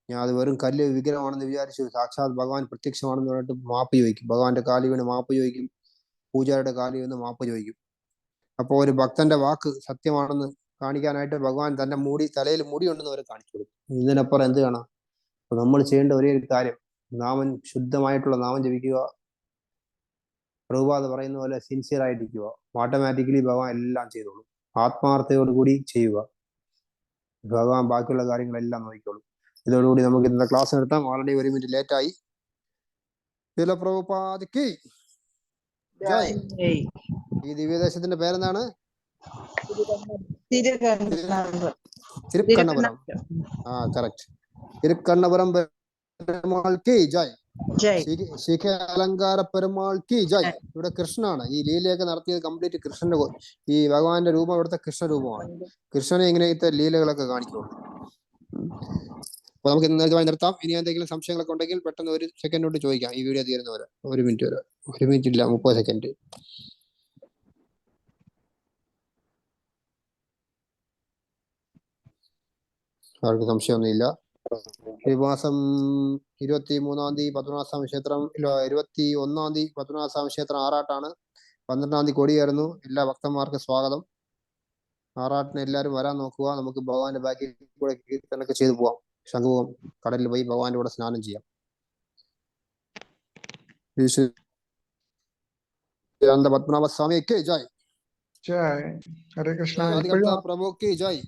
ഞാൻ അത് വെറും കല്ല് വിഗ്രഹമാണെന്ന് വിചാരിച്ചു, സാക്ഷാത് ഭഗവാൻ പ്രത്യക്ഷമാണെന്ന് പറഞ്ഞിട്ട് മാപ്പ് ചോദിക്കും. ഭഗവാന്റെ കാലിൽ വീണ് മാപ്പ് ചോദിക്കും, പൂജാരുടെ കാലിൽ വീണ് മാപ്പ് ചോദിക്കും. അപ്പോൾ ഒരു ഭക്തന്റെ വാക്ക് സത്യമാണെന്ന് കാണിക്കാനായിട്ട് ഭഗവാൻ തന്റെ തലയിൽ മുടി ഉണ്ടെന്ന് അവരെ കാണിച്ചു കൊടുക്കും. ഇതിനപ്പുറം എന്ത് കാണാം? അപ്പൊ നമ്മൾ ചെയ്യേണ്ട ഒരേ ഒരു കാര്യം, നാമം ശുദ്ധമായിട്ടുള്ള നാമം ജപിക്കുക, പ്രഭുപാദ് പറയുന്ന പോലെ സിൻസിയർ ആയിട്ടിരിക്കുക. ഓട്ടോമാറ്റിക്കലി ഭഗവാൻ എല്ലാം ചെയ്തോളൂ. ആത്മാർത്ഥതയോടുകൂടി ചെയ്യുക, ഭഗവാൻ ബാക്കിയുള്ള കാര്യങ്ങളെല്ലാം നോക്കിക്കോളൂ. ഇതോടുകൂടി നമുക്ക് ഇന്നത്തെ ക്ലാസ് നിർത്താം. ഓൾറെഡി 1 മിനിറ്റ് ലേറ്റായി. പ്രഭുപാദ് ജയ്. ഈ ദിവ്യദേശത്തിന്റെ പേരെന്താണ്? തിരുക്കണ്ണപുരം. കറക്റ്റ്. തിരുക്കണ്ണപുരം പെരുമാൾ കി ജയ്. ശിഖ അലങ്കാര പെരുമാൾ കി ജയ്. ഇവിടെ കൃഷ്ണനാണ് ഈ ലീലയൊക്കെ നടത്തിയത്. കംപ്ലീറ്റ് കൃഷ്ണന്റെ, ഈ ഭഗവാന്റെ രൂപം ഇവിടുത്തെ കൃഷ്ണ രൂപമാണ്. കൃഷ്ണനെ ഇങ്ങനത്തെ ലീലകളൊക്കെ കാണിക്കുള്ളൂ. അപ്പൊ നമുക്ക് ഇന്നത്തെ നിർത്താം. ഇനി എന്തെങ്കിലും സംശയങ്ങളൊക്കെ ഉണ്ടെങ്കിൽ പെട്ടെന്ന് 1 സെക്കൻഡ് കൊണ്ട് ചോദിക്കാം. ഈ വീഡിയോ തീരുന്നവരെ 1 മിനിറ്റ് വരെ. 1 മിനിറ്റ് ഇല്ല, 30 സെക്കൻഡ്. ആർക്കും സംശയമൊന്നുമില്ല. ഈ മാസം 23-ാം തീയതി പത്മനാഭസ്വാമി ക്ഷേത്രം, 21-ാം തീയതി പത്മനാഭസ്വാമി ക്ഷേത്രം ആറാട്ടാണ്. 12-ാം തീയതി കൊടിയേറുന്നു. എല്ലാ ഭക്തന്മാർക്കും സ്വാഗതം. ആറാട്ടിന് എല്ലാവരും വരാൻ നോക്കുക. നമുക്ക് ഭഗവാന്റെ ബാക്കിൽ കൂടെ കീർത്തനൊക്കെ ചെയ്തു പോവാം. ശംഖുമുഖം കടലിൽ പോയി ഭഗവാന്റെ കൂടെ സ്നാനം ചെയ്യാം. പത്മനാഭസ്വാമിക്ക് ജയ്. ജയ്. ഹരേ കൃഷ്ണ. പ്രഭുക്ക് ജയ്.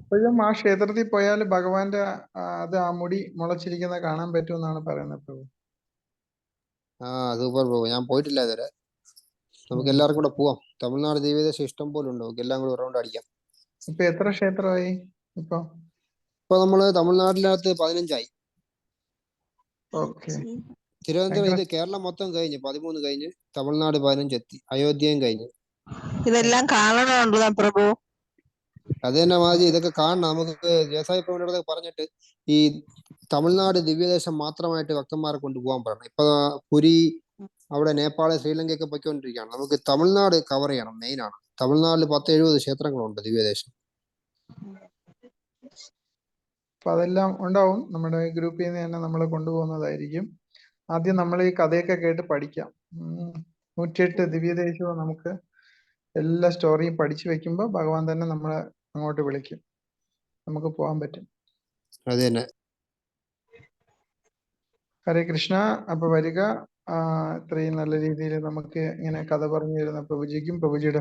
ഇപ്പോഴും ആ ക്ഷേത്രത്തിൽ പോയാൽ ഭഗവാന്റെ അത് ആ മുടി മുളച്ചിരിക്കുന്ന കാണാൻ പറ്റുമെന്നാണ് പറയുന്നത് പ്രഭു. സൂപ്പർ പ്രഭു. ഞാൻ പോയിട്ടില്ല ഇതുവരെ. നമുക്ക് എല്ലാവർക്കും കൂടെ പോവാം. തമിഴ്നാട് ദിവ്യദേശം ഇഷ്ടം പോലെ ഉണ്ട്. നമുക്ക് എല്ലാം കൂടെ റൗണ്ട് അടിക്കാം. ഇപ്പൊ എത്ര ക്ഷേത്രമായി? ഇപ്പൊ നമ്മള് തമിഴ്നാട്ടിനകത്ത് 15 ആയി. ഓക്കെ. തിരുവനന്തപുരം, ഇത് കേരളം മൊത്തം കഴിഞ്ഞ് 13 കഴിഞ്ഞ്, തമിഴ്നാട് 15 എത്തി, അയോധ്യയും കഴിഞ്ഞ്. ഇതെല്ലാം കാണണമുണ്ടോ പ്രഭു? അത് തന്നെ മാജി, ഇതൊക്കെ കാണണം. നമുക്ക് ജയസായി പ്രഭുവിനോട് പറഞ്ഞിട്ട് ഈ തമിഴ്നാട് ദിവ്യദേശം മാത്രമായിട്ട് ഭക്തന്മാരെ കൊണ്ടുപോകാൻ പറയണം. ഇപ്പൊ പുരി, അവിടെ നേപ്പാള്, ശ്രീലങ്കയൊക്കെ പൊയ്ക്കൊണ്ടിരിക്കുകയാണ്. നമുക്ക് തമിഴ്നാട് കവർ ചെയ്യണം. മെയിൻ ആണ്. തമിഴ്നാട്ടിൽ 10-70 ക്ഷേത്രങ്ങളുണ്ട് ദിവ്യദേശം. അപ്പൊ അതെല്ലാം ഉണ്ടാവും. നമ്മുടെ ഗ്രൂപ്പിൽ നിന്ന് തന്നെ നമ്മൾ കൊണ്ടുപോകുന്നതായിരിക്കും. ആദ്യം നമ്മൾ ഈ കഥയൊക്കെ കേട്ട് പഠിക്കാം. 108 ദിവ്യദേശവും നമുക്ക് എല്ലാ സ്റ്റോറിയും പഠിച്ചു വെക്കുമ്പോൾ ഭഗവാൻ തന്നെ നമ്മളെ അങ്ങോട്ട് വിളിക്കും, നമുക്ക് പോകാൻ പറ്റും. അത് തന്നെ. ഹരേ കൃഷ്ണ. അപ്പൊ വരിക. ഇത്രയും നല്ല രീതിയിൽ നമുക്ക് ഇങ്ങനെ കഥ പറഞ്ഞു തരുന്ന പ്രഭുജിക്കും പ്രഭുജിയുടെ